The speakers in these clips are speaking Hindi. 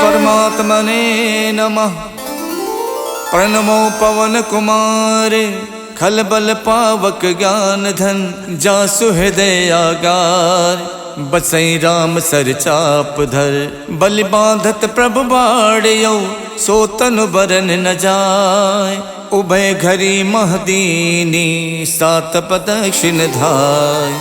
परमात्मने नमः। प्रणमो पवन कुमार खलबल पावक ज्ञान धन जासु हृदय आगार। बसई राम सर चाप धर बलि बांधत प्रभु बाड़ियो सो तनु बरन न जाय। उभय घरी महदीनी सात प्रदक्षिण धाय।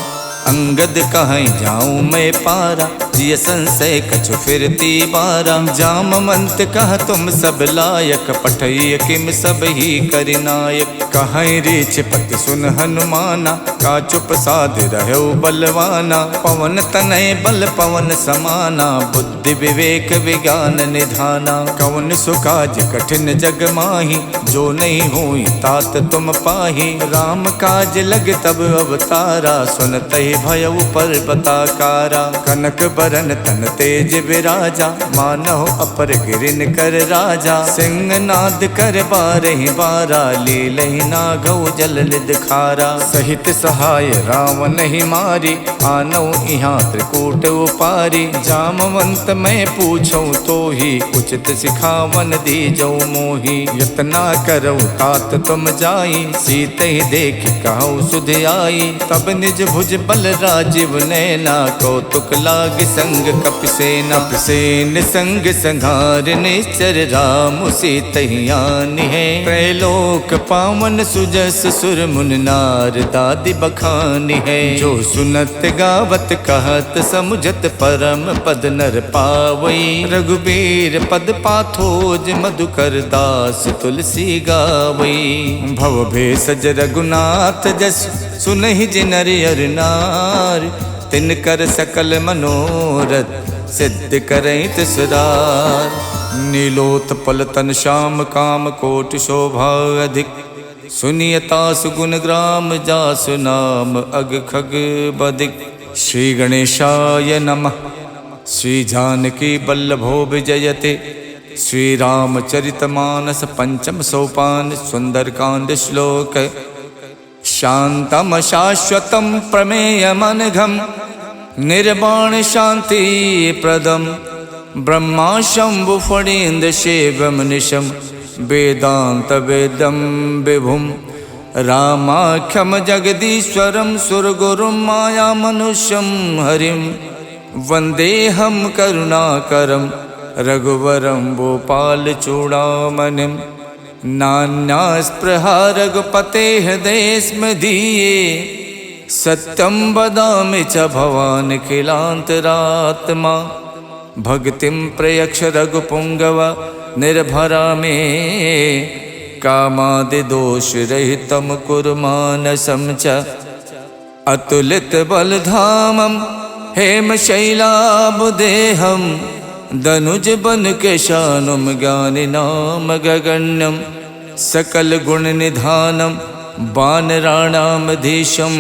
अंगद कहीं जाऊं मैं पारा जिय संशय कछु फिरती बारा। जामवंत कह तुम सब लायक पठय किम सब ही करिनायक। कहीं रीछ पति सुन हनुमाना का चुप साध रहो बलवाना। पवन तनय बल पवन समाना बुद्धि विवेक विज्ञान निधाना। कवन सुकाज कठिन जग माही जो नहीं हुई तात तुम पाही। राम काज लग तब अवतारा सुनत भयउ पर्वताकारा। कनक बरन तन तेज विराजा मानव अपर गिरिन कर राजा। सिंह नाद कर बारहि बारा लीलहि नागौ जल निध खारा। सहित सहाय रावण ही मारी आनौ इहाँ त्रिकूट उपारी। जामवंत मैं पूछूं तो ही उचित सिखावन दीजौ मोही। यतना करौ तात तुम जाई सीते ही देख कहु सुध आई। तब निज भुज बल राजीव नैना कौतुक लाग संग कपिसेना। कपिसेन संग संघार निश्चर राम सीतहियान है। त्रैलोक पावन सुजस सुर मुन नार दादि बखान है। जो सुनत गावत कहत समुझत परम पद नर पावई। रघुबीर पद पाथोज मधुकर दास तुलसी गावई। भव भेषज रघुनाथ जस सुनहि जिनर अर नार। तिन कर सकल मनोरथ सिद्ध करई तिसरार। नीलोत्पल तन श्याम काम कोटि शोभा अधिक। सुनियता सुगुण ग्राम जासु नाम अग खग बदिक। श्री गणेशाय नमः। श्री जानकी बल्लभो विजयते। श्री रामचरितमानस पंचम सोपान सुंदरकांड श्लोक। शांतम शाश्वतम प्रमेयमनघम निर्वाण शांति प्रदम। ब्रह्मा शंभु फणीन्द्र शिवम निशम वेदांत वेदम विभुम। रामाख्यम जगदीश्वरम सुरगुरुम माया मनुष्यम हरिम। वंदेहम करुणाकरम रघुवरम भूपाल चूड़ामणिम। नान्यास्पृहा रघुपते हृदय स्म धीये। सत्यम वदामि च भवान् किलांतरात्मा। भक्तिं प्रयक्ष रघुपुंगव निर्भरा मे। कामादि दोष रहितं कुरु मानसं च। अतुलित बलधामं हेमशैलाभदेहं। दनुज बन केशानुम ज्ञानि नाम गगण्यम। सकल गुण निधानम वानराणामधीशम।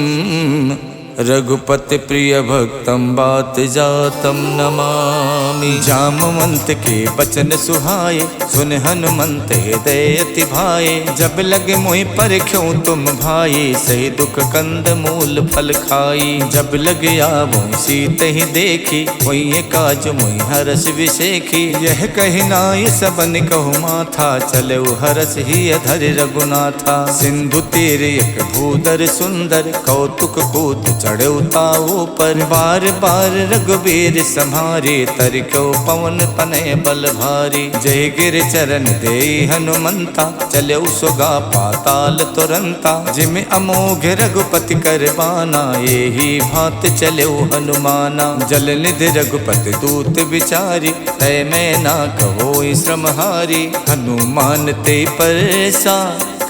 रघुपति प्रिय भक्तम बात जातम नमामि। जामवंत के बचन सुहाए सुन हनुमंत हृदय अति भाए। जब लगे मोहि परख्यों तुम भाई सही दुख कंद मूल फल खाई। जब लगे आवो सीत ही देखी वही काज मोहि हरस विशेखी। यह कही नाय सबन कहु माथा चले हरस ही अधर रघुनाथा। सिंधु तीर एक भूधर सुंदर कौतुक कूद चढ़े ताऊ पर। बार बार रघुबीर सम्हारे तरिको पवन तनय बल भारी। जय गिर चरण दे हनुमंता चले सुगा पाताल तुरंता। जिम अमोघ रघुपति कर बाना यही भात चले हनुमाना। जल निधि रघुपति दूत विचारी तय मैं ना कहो श्रमहारी। हनुमान ते परसा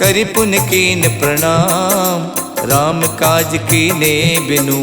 करि पुन कीन प्रणाम। राम काज कीने बिनु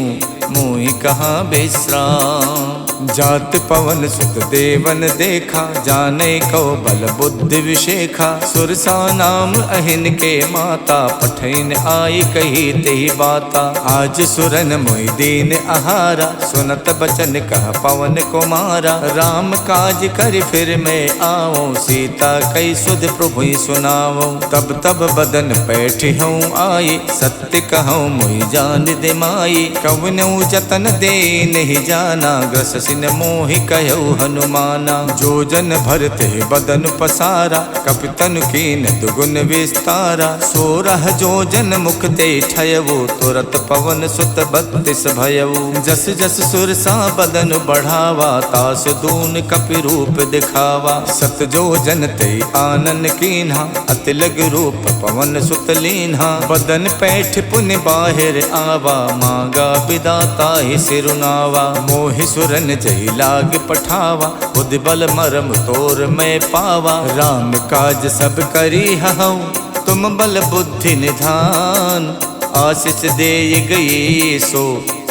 मोहि कहाँ विश्राम। जात पवन सुत देवन देखा जाने को बल बुद्धि विशेखा। सुरसा नाम अहिन के माता पठैन आई कही तेहि बाता। आज सुरन मोहि दीन आहारा सुनत बचन कह पवन कुमारा। राम काज कर फिर मैं आओ सीता कई सुध प्रभु सुनाओ। तब तब बदन बैठी हूँ आई सत्य कहूँ मोहि जान दिमाई। कवनऊ जतन दे नहीं जाना, ग्रस सिन मोहि कहु हनुमाना। जो जन भरते बदन पसारा, कपितन कीन दुगुन विस्तारा। 16 जो जन मुख ते ठयवो, तुरत पवन सुत 32 भयऊ। जस जस सुरसा बदन बढ़ावा, तास दून कपि रूप दिखावा। 7 जो जन ते आनन कीन्हा, अति लग रूप पवन सुत लीन्हा। बदन पैठ पुन बाहिर आवा, मांगा विदाता ही सिरुनावा। मोहि सुरन जय लाग पठावा, बुद्धि बल मरम तोर मैं पावा। राम काज सब करी हऊँ, तुम बल बुद्धि निधान। आशीष दे गई सो,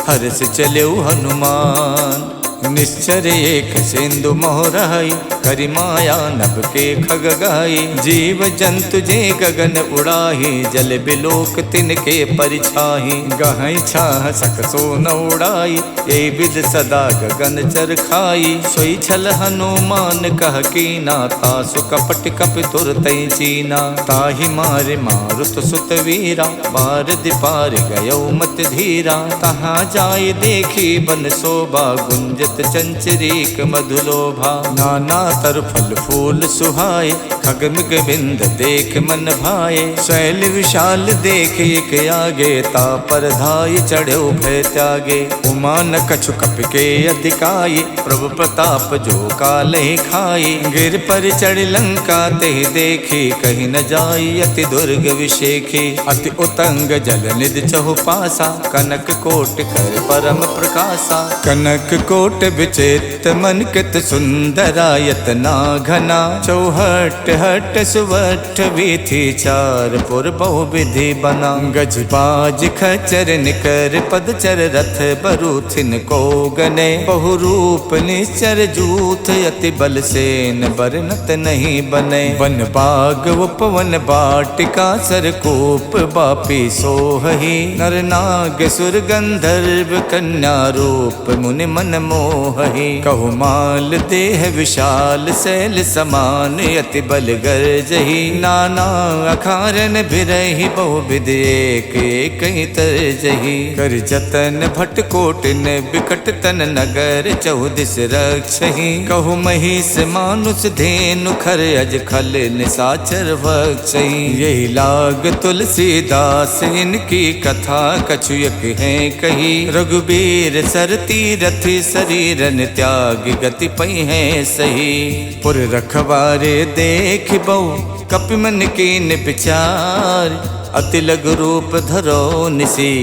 हर्ष चले हनुमान। निश्चर एक सिंधु मोहराई, करि माया नभ के खग गाई। जीव जंतु जे गगन उड़ाही, जल बिलोक तिनके परिछाही। गहई छाह सक सो न उड़ाई, ए विद सदा गगन चर खाई। सोई छल हनुमान कह कीना, तासु कपट कपि तुरतई चीना। ताहि मारे मारुत सुत वीरा, बार दिपार गयो मत धीरा। तहाँ जाय देखी बन शोभा, गुंजत चंचरीक मधुलोभा। नाना तर फल फूल सुहाए, खगमिग बिंद देख मन भाए। शैल विशाल देख एक आगे, ता पर धाय चढ़ो भय त्यागे। उमा न कछु कपि के अधिकाई, प्रभु प्रताप जो कालहि खाई। गिर पर चढ़ लंका ते देखी, कहीं न जाई अति दुर्ग विशेखी। अति उतंग जल निधि चहु पासा, कनक कोट कर परम प्रकाशा। कनक कोट विचित्र मन कित सुंदरायत ना घना। चौहट हट सुवठ वीथी, चार पुर बहु विधि बना। गज बाज खचर निकर पदचर, रथ बरूथिन को गने। बहु रूप निश्चर जूथ, अति बल सेन बरनत नहीं बने। वन बाग उपवन बाटिका, सरकूप बापी सोहही। नर नाग सुर गंधर्व, कन्या रूप मुनि मन मोहहि। कहु माल देह विशाल, शैल समान अति बल गर्जहि। नाना अखारन बिरहि, बहु विधि एक एक तरजहि। कर जतन भट कोटिन, बिकट तन नगर चौदिस रक्षहि। कहु महिष मानुष धेनु, खर अज खल निसाचर भक्षहि। यही लाग तुलसीदास, इनकी कथा कछुयक है कही। रघुबीर सरती रथि, शरीरन त्याग गति पई है सही। पुर रखवारे देख बहु, कपि मन कीन विचार। अति लघु रूप धरो निसी,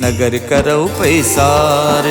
नगर करौ पैसार।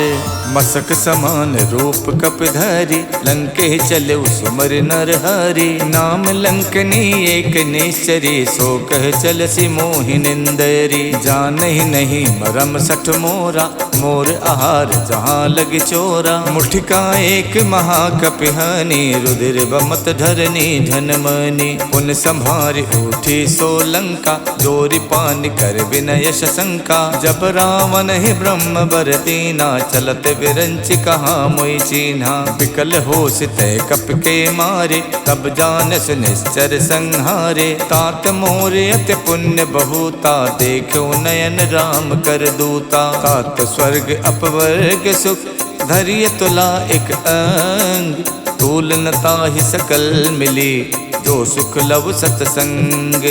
मसक समान रूप कपिधरि, लंके चले सुमर नर हरि। नाम लंकनी एक निश्चरी, सो कह चलसी मोहि निंदरी। जानहि नहीं मरम सठ मोरा, मोर आहार जहाँ लग चोरा। मुठिका एक महाकपिहानी, रुधिर बमत धरनी धनमनी। पुन संभार उठी सो लंका, जोरि पान कर विनय शंका। जब रावण ही ब्रह्म बर दीना, चलत विरंच कहाँ मोई चीन्हा। विकल होश तय कप के मारे, तब जानस निश्चर संहारे। तात मोर अति पुण्य बहुता, देखो नयन राम कर दूता। तात स्वर्ग अपवर्ग सुख, धैर्य तुला एक अंग। तूल न ताहि सकल मिली, जो सुख लव सतसंग।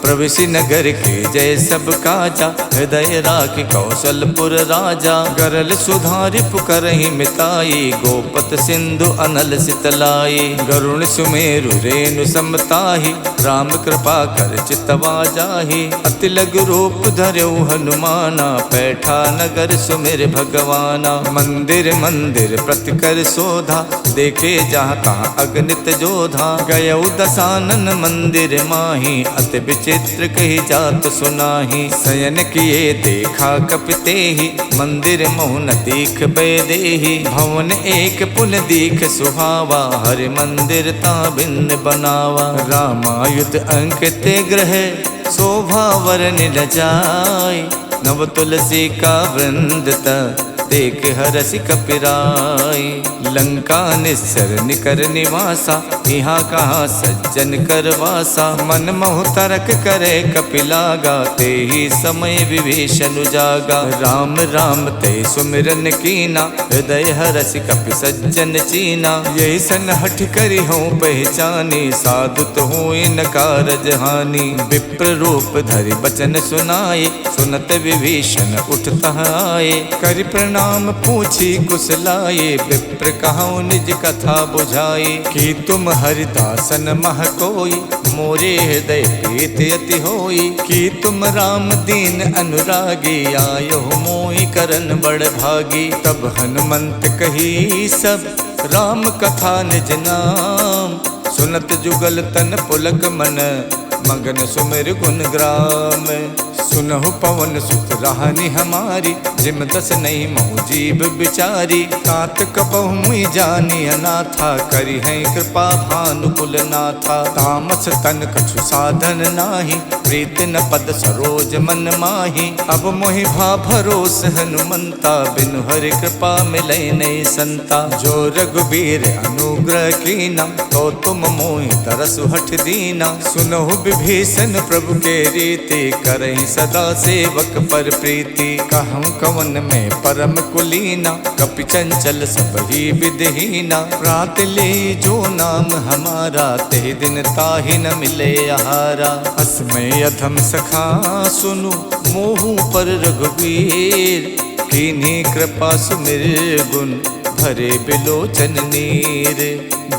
प्रविशि नगर के जय सब काजा, हृदय राख कौशलपुर राजा। गरल सुधारि पुकरहि मिताई, गोपत सिंधु अनल सितलाई। गरुण सुमेरु रेणु समताहि, राम कृपा कर चितवा जाहि। अति लघु रूप धर्यो हनुमाना, पैठा नगर सुमिर भगवाना। मंदिर मंदिर प्रति कर शोधा, देखे जहाँ तहाँ अगणित जोधा। गयौ दसानन मंदिर माही, अति चित्र कही जात सुनाही। शयन किए देखा कपितेहि, मंदिर मोहन दीख बेदेहि। भवन एक पुन दीख सुहावा, हरि मंदिर ता भिन्न बनावा। रामायुध अंकित ग्रह, शोभा वरन न जाय। नव तुलसी का वृंद देख हरसि कपिराई। लंका निस्सर निकर निवासा, यहाँ कहाँ सज्जन कर वासा। मन मोह तरक करे कपिलागा, ते ही समय विभीषण जागा। राम राम ते सुमिरन कीना, हृदय हरसि कपि सज्जन चीना। यही सन हठ करी हूँ पहचानी, साधु तो हूँ इन कारज हानि। विप्र रूप धरि बचन सुनाए, सुनत विभीषण उठता आए। करि प्रणाम पूछी कुशलाए, विप्र कहूँ निज कथा बुझाए। कि तुम हरिदासन मह कोई, मोरे हृदय प्रीत अति होई। कि तुम राम दीन अनुरागी, आयो मोहि करन बड़ भागी। तब हनुमंत कही सब, राम कथा निज नाम। सुनत जुगल तन पुलक मन, मगन सुमिर गुण ग्राम। सुनहु पवन सुत राहनि हमारी, जिम दस नहीं महु जीव बिचारी। तात कपहु मुई जानी अनाथा, करी है कृपा भानुकुल नाथा। तामस तन कछु साधन नाही, प्रीत न पद सरोज मन माही। अब मोहि भा भरोस हनुमंता, बिनु हरि कृपा मिलै नहीं संता। जो रघुबीर अनुग्रह कीना, तो तुम मोहि तरसु हठ दीना। सुनहु विभीषण प्रभु के रीति, करहि सदा सेवक पर प्रीति। कहूँ कवन में परम कुलीना, कपि चंचल सब ही विधहीना। प्रात ले जो नाम हमारा, ते दिन ताहि न मिले आहारा। अस्मय अधम सखा सुनु, मोहु पर रघुवीर। कीन्ही कृपा सुमिर गुण, भरे बिलोचन नीर।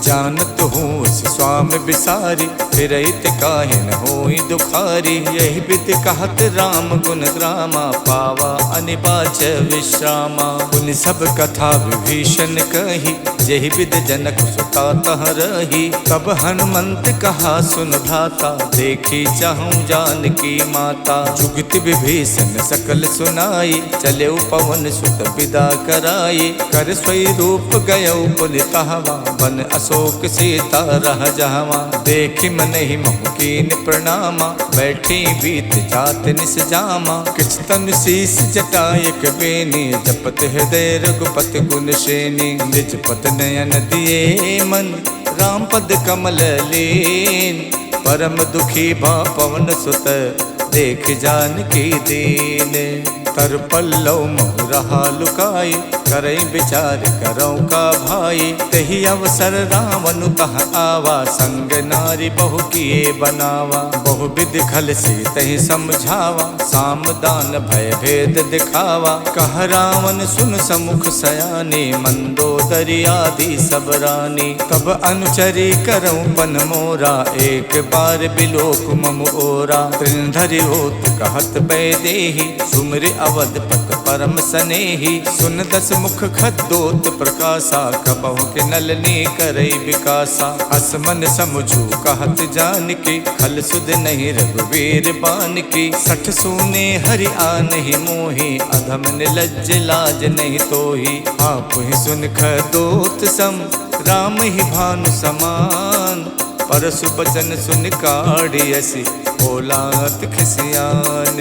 जानत हूँ स्वामी बिसारी, फिरहित काहे न होई दुखारी। यही विधि कहत राम गुण ग्रामा, पावा अनिबाच विश्रामा। पुनि सब कथा विभीषण कही, यही विधि जनक सुता तह रही। तब हनुमंत कहा सुन भ्राता, देखी चाहूँ जानकी माता। जुगत विभीषण सकल सुनाई, चले पवन सुत विदा कराई। कर स्वई रूप गयो पुनि तहवा, बन अशोक सीता रह जहवा। देखि मन ही मोह कीन प्रणामा, बैठी बीत जात निस जामा। किछ तन शीस जटायक बेनी, जपत हृदय रघुपति गुण श्रेणी। निज पत नयन दिए मन, राम पद कमल लीन। परम दुखी भा पवन सुत, देख जानकी दीन। तर पल्लव मोह रहा लुकाई, करई विचार करौ का भाई। तही अवसर रावण तह आवा, संग नारी बहु किए बनावा। बहु विधि खल से तही समझावा, साम दान भय भेद दिखावा। कह रावण सुन समुख सयानी, मंदोदरी आदि सब रानी। तब अनुचरी करौ पन मोरा, एक बार बिलोक मम ओरा। त्रिनधरि होत कहत बैदेही, सुमिर अवधपत परम सनेही। सुन दस मुख खद्दोत प्रकाशा, कबहु के नलनी करई विकासा। हस मन समझू कहत जानकी, खल सुध नहीं रघुवीर बानकी। सठ सूने हरि आनहि मोहि, अधम निलज्ज लाज नहीं तोहि। आप ही सुन खद्दोत सम, राम ही भानु समान। परसु बचन सुन काढ़ियसि, बोलात खिसियान।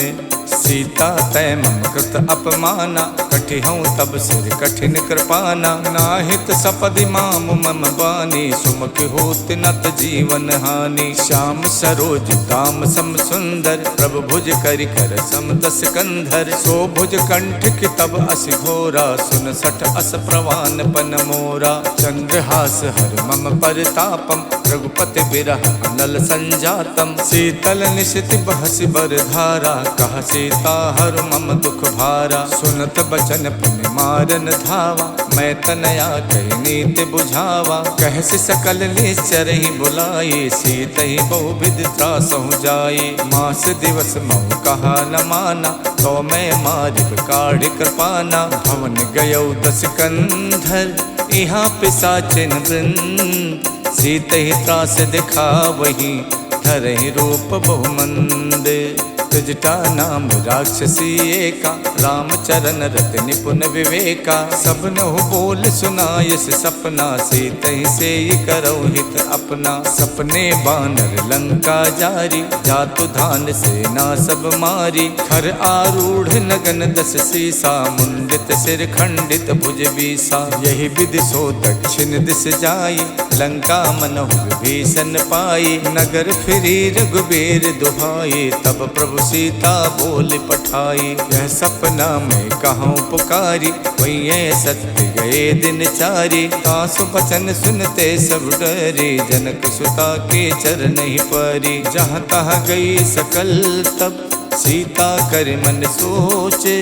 सीता तय मम कृत अपमाना, कठिहऊँ तब सिर कठिन कृपाना। नाहित सपदि माम मम बानी, सुमुख होत नत जीवन हानि। श्याम सरोज दाम सम सुंदर, प्रभु भुज करि कर सम दस कंधर। सो भुज कंठ की तब असि घोरा, सुन सठ अस प्रवान पन मोरा। चंद्रहास हर मम परतापम, रघुपति बिरह अनल संजातम। शीतल निशित बहसि बर धारा, कह सीता हर मम दुख भारा। सुनत बचन पुनि मारन धावा, मैं तनया कही नीति बुझावा। कहसि सकल निश्चर ही बुलाई, सीत ही बहु विधि त्रासहु जाई। मास दिवस महु कहा न माना, तो मैं मारिब काढ़ कृपाना। भवन गयो दस कंधर, यहाँ पिशाचिन वृंद। सीत ही त्रास दिखा वही, धरहि रूप बहुमंद। जटा नाम राक्षसी एका, रामचरण रत निपुण विवेका। सबनहु बोल सुनायस सपना, सीतहि से करौ हित अपना। सपने बानर लंका जारी, जातु धान सेना सब मारी। खर आरूढ़ नगन दस सीसा, मुंडित सिर खंडित भुज बीसा। यही विधि सो दक्षिण दिस जाई, लंका मनहु विभीषण पाई। नगर फिरी रघुबीर दुहाई, तब प्रभु सीता बोल पठाई। यह सपना में कहूँ पुकारी, वही सत्य गए दिन चारी। तासु बचन सुनते सब डरे, जनक सुता के चरण ही परी। जहाँ तहाँ गई सकल तब, सीता कर मन सोचे।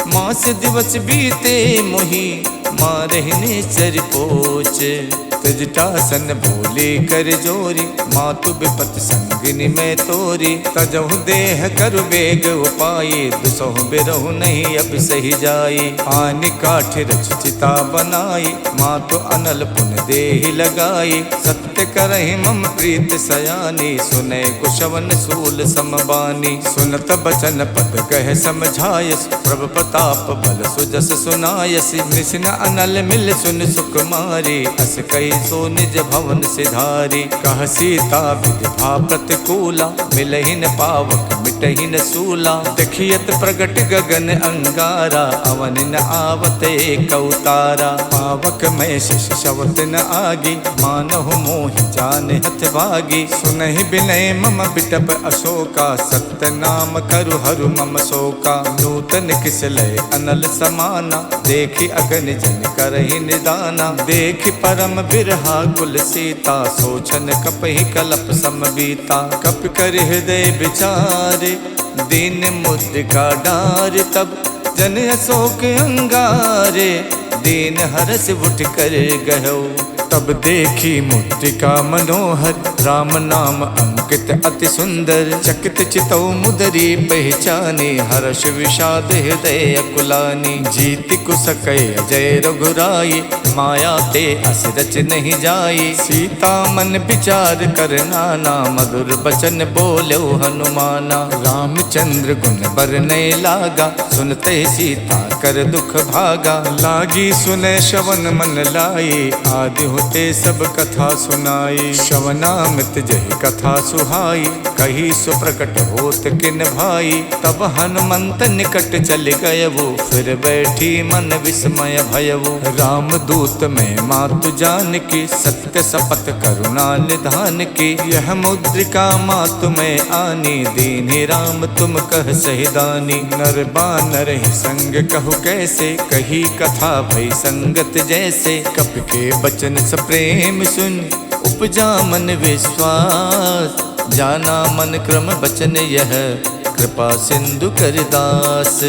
मास दिवस बीते मोही, मारहिने चर पोचे। तजटासन बोले कर जोरी, मातु विपत संगिनी में तोरी। तजहु देह कर बेग उपाये, दुसहु बिरहु नहीं अब सही जाई। आनि काठ रच चिता बनाई, मातु अनल पुन देहि लगाई। सत्य करहि मम प्रीत सयानी, सुने कुशवन सूल समबानी। सुनत बचन पद कह समझायस, प्रभु प्रताप बल सुजस सुनायस। निसिन अनल मिल सुन सुकुमारी, अस कई सो निज भवन सिधारी। कह सीता विधि भा प्रतिकूला, मिलहि न पावक मिटहि न सूला। देखियत प्रगट गगन अंगारा, अवन न आवत एक अवतारा। पावक में शिष शवत न आगी, मानहु मोहि जान हथ भागी। सुनहि बिनय मम बिटप अशोका, सत्य नाम करु हरु मम शोका। नूतन किसलय अनल समाना, देखि अगन जन करहि निदाना। देखि परम बिरहा कुल सीता, सोचन कपहि कलप समबीता। कप कर हृदय विचारे, दीन मुद्रिका डार। तब जन अशोक अंगारे, दीन हरस उठ कर गयो। तब देखी मुद्रिका मनोहर, राम नाम अंकित अति सुंदर। चकित चितौ मुदरी पहचानी, हर्ष विषाद हृदय अकुलानी। जीति कुसकय अजय रघुराई, माया ते अस रच नहीं जाई। सीता मन विचार कर नाना, मधुर बचन बोलो हनुमाना। रामचंद्र गुण बरनय लागा, सुनते सीता कर दुख भागा। लागी सुने श्रवण मन लाई, आदि होते सब कथा सुनाई। श्रवणामृत जहि कथा सुहाई, कही सुप्रकट होत किन भाई। तब हनुमंत निकट चल गयवो, फिर बैठी मन विस्मय भयवो। राम दूत में मातु जान की, सत्य शपथ करुणा निधान की। यह मुद्रिका मातु में आनी, दीन्हि राम तुम कह सहिदानी। नर बानर ही संग कहु कैसे, कही कथा भई संगत जैसे। कप के बचन प्रेम सुन, उपजा मन विश्वास। जाना मन क्रम बचन यह, कृपा सिंधु कर दास।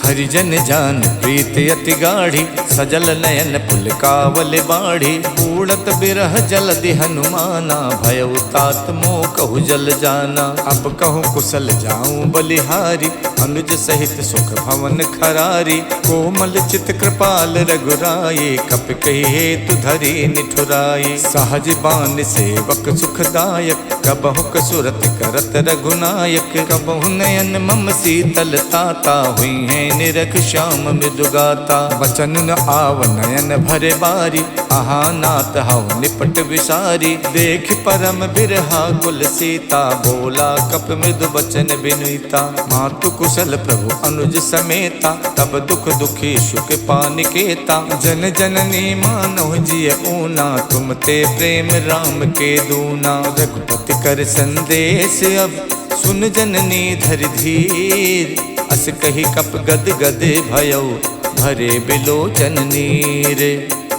हरिजन जान प्रीत अति गाढ़ी, सजल नयन पुलकावल बाढ़ी। उड़त बिरह जलधि हनुमाना, भयउ तात मोह कहु जल जाना। अब कहूँ कुशल जाऊं बलिहारी, अनुज सहित सुख भवन खरारी। कोमल चित कृपाल रघुराई, कप कही हेतु धरी निठुराई। सहज बान सेवक सुखदायक, कबहु कसुरत करत रघुनायक। कबहु नयन मम शीतल ताता, हुई है निरख श्याम मृदुगाता। बचन न आव नयन भरे बारी, आहा नाथ हव निपट विसारी। देख परम बिरहा कुल सीता, बोला कप मृदु बचन बिनुता। मातु कुशल प्रभु अनुज समेता, तब दुख दुखी सुख पानिकेता। जन जननी मानव जिय ऊना, तुम ते प्रेम राम के दूना। रघुपति कर संदेश अब, सुन जननी धर धीर। अस कही कप गद गद भयउ, भरे बिलोचन नीर।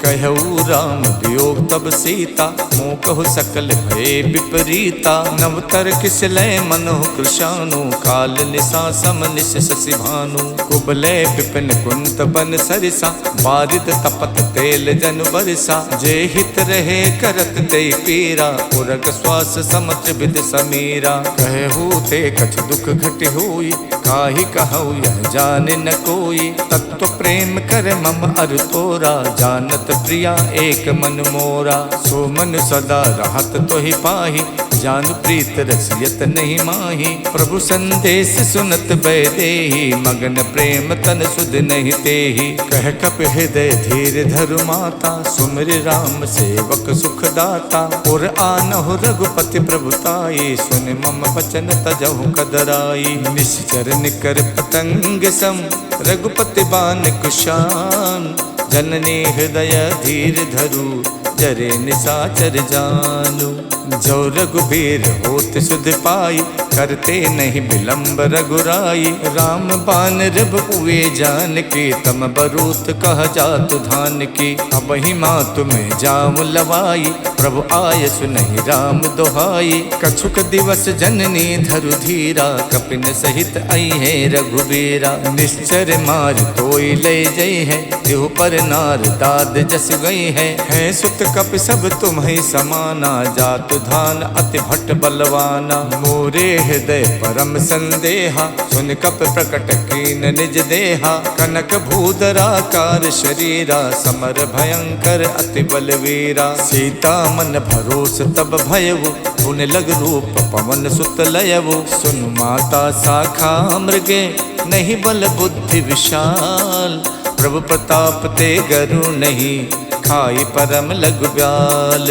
कहऊ राम वियोग तब सीता, मोह कहु सकल भय विपरीता। नवतर किसलय मनोह कृशानु, काल निशा सम निश शशि भानु। कुबलय विपिन कुंत बन सरिसा, बारिद तपत तेल जन बरसा। जे हित रहे करत ते पीरा, उरग श्वास समत्र विद समीरा। कहू ते कछ दुख घट होई, काहि कहऊ यह जाने न कोई। तत्व प्रेम कर मम अर तोरा, जानत प्रिया एक मन मोरा। सो मन सदा रहत तो ही पाही, जानु प्रीत रसियत नहीं माही। प्रभु संदेश सुनत बैदेही, मगन प्रेम तन सुध नहीं तेही। कह कप हृदय धीर धरु माता, सुमिर राम सेवक सुख दाता। और आनहु रघुपति प्रभुताई, सुन मम बचन तजहु कदराई। निश्चर निकर पतंग सम, रघुपति बान कुशान। जननी हृदय धीर धरु, जरे निसाचर जानू। जो रघुबीर होत सुध पाई, करते नहीं विलंब रघुराई। राम बान रब हुए जान की, तम बरूत कह जातु धान की। अब ही माँ तुम्हें जाम लवाई, प्रभु आय सुनहि राम दोहाई। कछुक दिवस जननी धरु धीरा, कपिन सहित आई है रघुबीरा। निश्चर मार तोई ले जई है, तिहु पर नार दाद जस गई है। सुत कप सब तुम्हें समाना, जातु धान अति भट्ट बलवाना। मोरे हृदय परम संदेहा, सुन कप प्रकट कीन निज देहा। कनक भूधराकार शरीरा, समर भयंकर अति बलवीरा। सीता मन भरोस तब भयउ, पुन लग रूप पवन सुत लयउ। सुन माता शाखा मृगे, नहीं बल बुद्धि विशाल। प्रभु प्रताप ते गरु नहीं, खाई परम लघु ब्याल।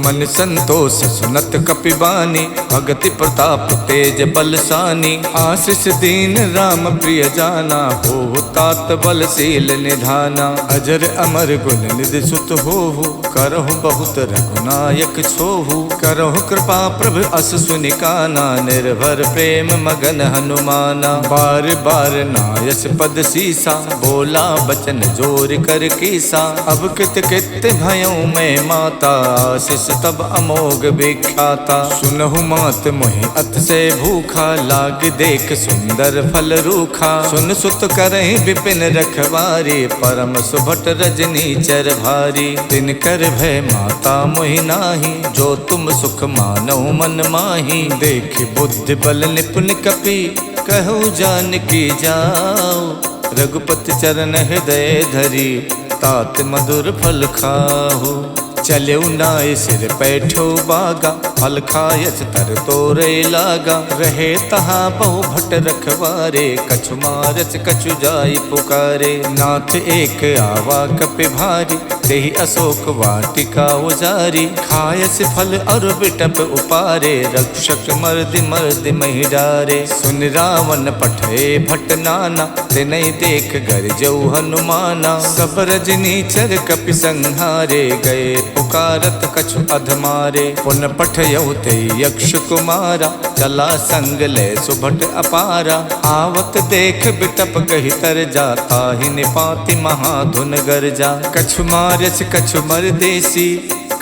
मन संतोष सुनत कपिबानी, भगति प्रताप तेज बलसानी। आशीष दीन राम प्रिय जाना, हो तात बलशील निधाना। अजर अमर गुण निधि सुत होहु, करहु बहुत रघुनायक छोहु। करहु कृपा प्रभु अस सुनिकाना, निर्भर प्रेम मगन हनुमाना। बार बार नायस पद सीसा, बोला बचन जोर कर कीसा। अब कित कित भयउ मैं माता, आशीष तब अमोघ विख्याता। सुनहु मात मोहि अत से भूखा, लाग देख सुंदर फल रूखा। सुन सुत करहि विपिन रखवारी, परम सुभट रजनी चर भारी। तिन कर भय माता मोहि नाही, जो तुम सुख मानौ मन माही। देख बुद्धि बल निपुण कपि, कहु जानकी जाओ। रघुपति चरण हृदय धरी, तात मधुर फल खाहु। चलेउ नाय सिर पैठो बागा, फल खायस तर तोरे लागा। रहे तहाँ बहु भट रखवारे, कछु मारस कछु जाई पुकारे। नाथ एक आवा कपि भारी, देहि अशोक वाटिका उजारी। खायस फल और बिटप उपारे, रक्षक मर्दि मर्दि महि डारे। सुन रावण पठे भट नाना, तिनहि देख गरजऊ हनुमाना। सब रजनी चर कपि संहारे, गए पुकारत कछु अधमारे। पुन पठयउ ते यक्ष कुमारा, चला संग ले सुभट अपारा। आवत देख बिटप कहि तर जाता, ही निपाति महाधुन गरजा। कछु मारस कछु मरदेसी,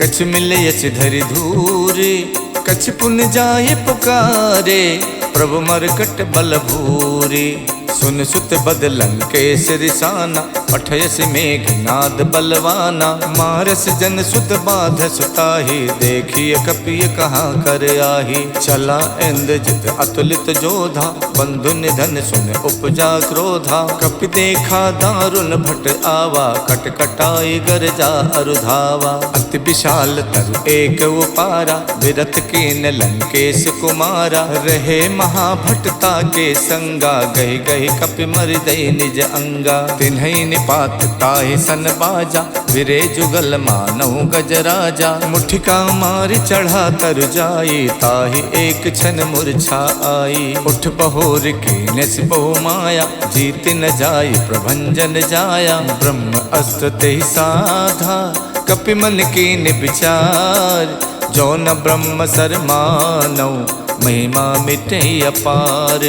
कछु मिलयस धरि धूरे। कछु पुन जाय पुकारे, प्रभु मरकट बल भूरे। सुन सुत बदलन के सिरसाना, पठयस मेघनाद बलवाना। मारस जन सुत बाध सुताही, देखिय कपिय कहाँ कर आही। चला इंद्रजित अतुलित जोधा, बंधु निधन सुन उपजा क्रोधा। कपि देखा दारुण भट आवा, कटकटाई गरजा अरुधावा। अति विशाल तरु एक उपारा, विरथ कीन लंकेश कुमारा। रहे महाभटता के संगा, गहि गहि कपि मर दई निज अंगा। तिन्हई निपात ताहि सन बाजा, विरे जुगल मानहु गजराजा। मुठिका मारि चढ़ा तर जाई, ताहि एक क्षण मूर्छा आई। उठ बहोर कीने बहु माया, जीत न जाई प्रभंजन जाया। ब्रह्म अस्त्र तेहि साधा, कपि मन कीन विचार। जो न ब्रह्म सर मानौ, महिमा मिटे अपार।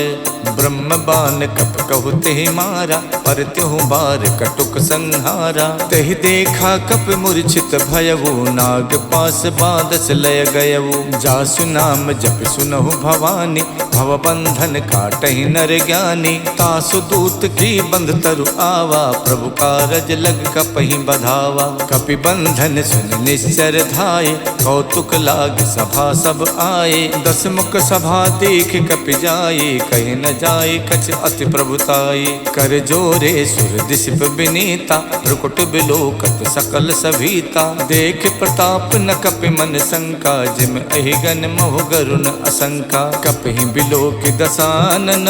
ब्रह्म बान कप कहु तेहि मारा, पर त्यों बार कटुक संहारा। तेहि देखा कप मूर्छित भयउ, नाग पास बादस लय गयउ। जासु नाम जप सुनहु भवानी, भव बंधन काटहि नर ज्ञानी। तासु दूत की बंध तरु आवा, प्रभु कारज लग कपहि बधावा। कपि बंधन सुन निश्चर धाये, कौतुक लाग सभा सब आए। दस मुख सभा देख कपि जाई, कहीं न जाई कछ अति प्रभुताई। कर जोरे सुर दिशप विनीता, भ्रुकुट बिलोकत सकल सभीता। देख प्रताप न कपि मन शंका, जिम अहिगन महु गरुण असंका। कपि बिलोक दसानन,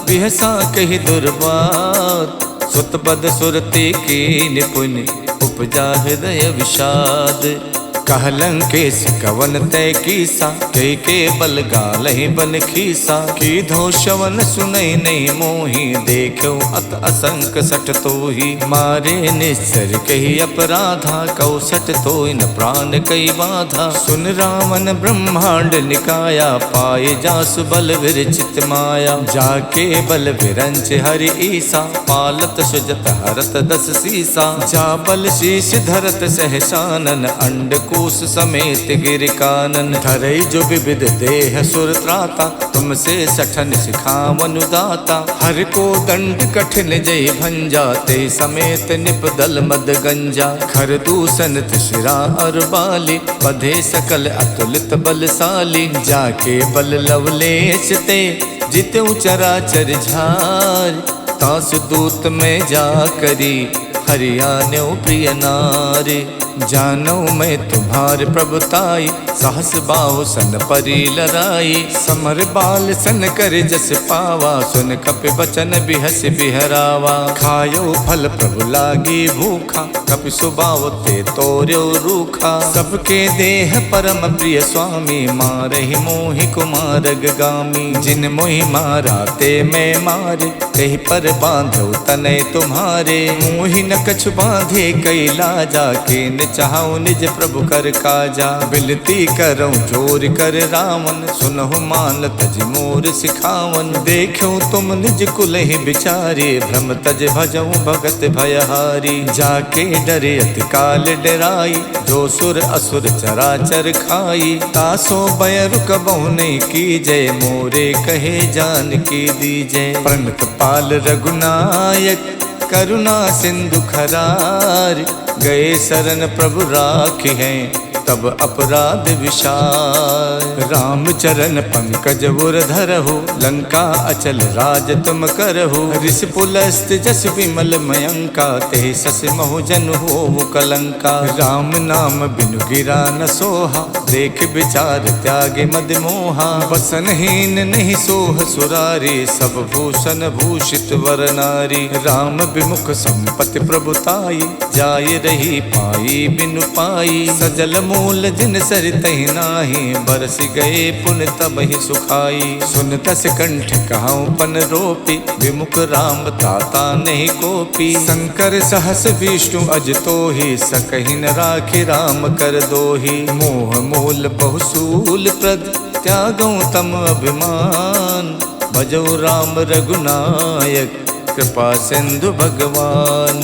बिहसा कहि दुर्बात। सुत पद सुरते की निपुण, उपजा हृदय विषाद। कहलंकेश कवन तय कीसा, के बल गालहि बन खीसा। की धो शवन सुनई नहीं मोही, देखो अत असंक सट तोही। मारे निश्चर कही अपराधा, कौसट तोय न प्राण कई बाधा। सुन रावण ब्रह्मांड निकाया, पाए जासु बल विरचित माया। जाके बल विरंच हरि ईसा, पालत सुजत हरत दस सीसा। जा बल शीश धरत सहसानन, अंड कोश समेत गिर कानन। धरई जो विविध देह सुर त्राता, तुमसे सठन सिखावन दाता। हर को दंड कठिन जय भंजा, ते समेत निपदल मद गंजा। खर दूषण शिरा और बाली, बधे सकल अतुलित बलशाली। जाके बल लवलेश ते, जिते चराचर झार। तासु दूत में जा करी, हरियाण्यो प्रिय नारी। जानो मैं तुम्हार प्रभुताई, सहस बाहु सन परी लराई। समर बाल सन कर जस पावा, सुन कपि बचन बिहस बिहरावा। खायो फल प्रभु लागी भूखा, कपि सुबाव ते तोर्यो रूखा। सबके देह परम प्रिय स्वामी, मारहि मोहि कुमारग गामी। जिन मोहि मारा ते मैं मारे, तेहि पर बांधो तनय तुम्हारे। मोहि न कछु बांधे कई लाजा, के चाहूं निज प्रभु कर काजा। बिलती करऊं जोर कर रावण, सुनहु मान तज मोर सिखावन। देखो तुम निज कुल ही बिचारे, भ्रम तज भजऊं भगत भयहारी। जाके डरे अति काल डराई, जो सुर असुर चराचर खाई। तासो भय रुकबहु नहीं कीजय, मोरे कहे जान की दीजय। प्रणत पाल रघुनायक, करुणा सिंधु खरार। गए शरण प्रभु राखी हैं, तब अपराध विशाल। राम चरण पंकज उर धरहु, लंका अचल राज तुम करहु। ऋषि पुलस्त जस विमल मयंका, ते सस महु जन हो कलंका। राम नाम बिनु गिरा न सोहा, देख विचार त्यागे मद मोहा। बसनहीन नहीं सोह सुरारी, सब भूषण भूषित वर नारी। राम विमुख संपत्ति प्रभुताई, जाय रही पाई बिनु पाई। सजल मूल जिन सरितहि नाही, बरस गए पुन तब ही सुखाई। सुन दस कंठ कहाऊं पन रोपी, विमुख राम ताता नहीं कोपी। शंकर सहस विष्णु अज तोहि, सकहि न राखि राम कर दोहि। मोह मूल बहुसूल प्रद, त्यागऊं तम अभिमान। भजो राम रघुनायक, कृपा सिंधु भगवान।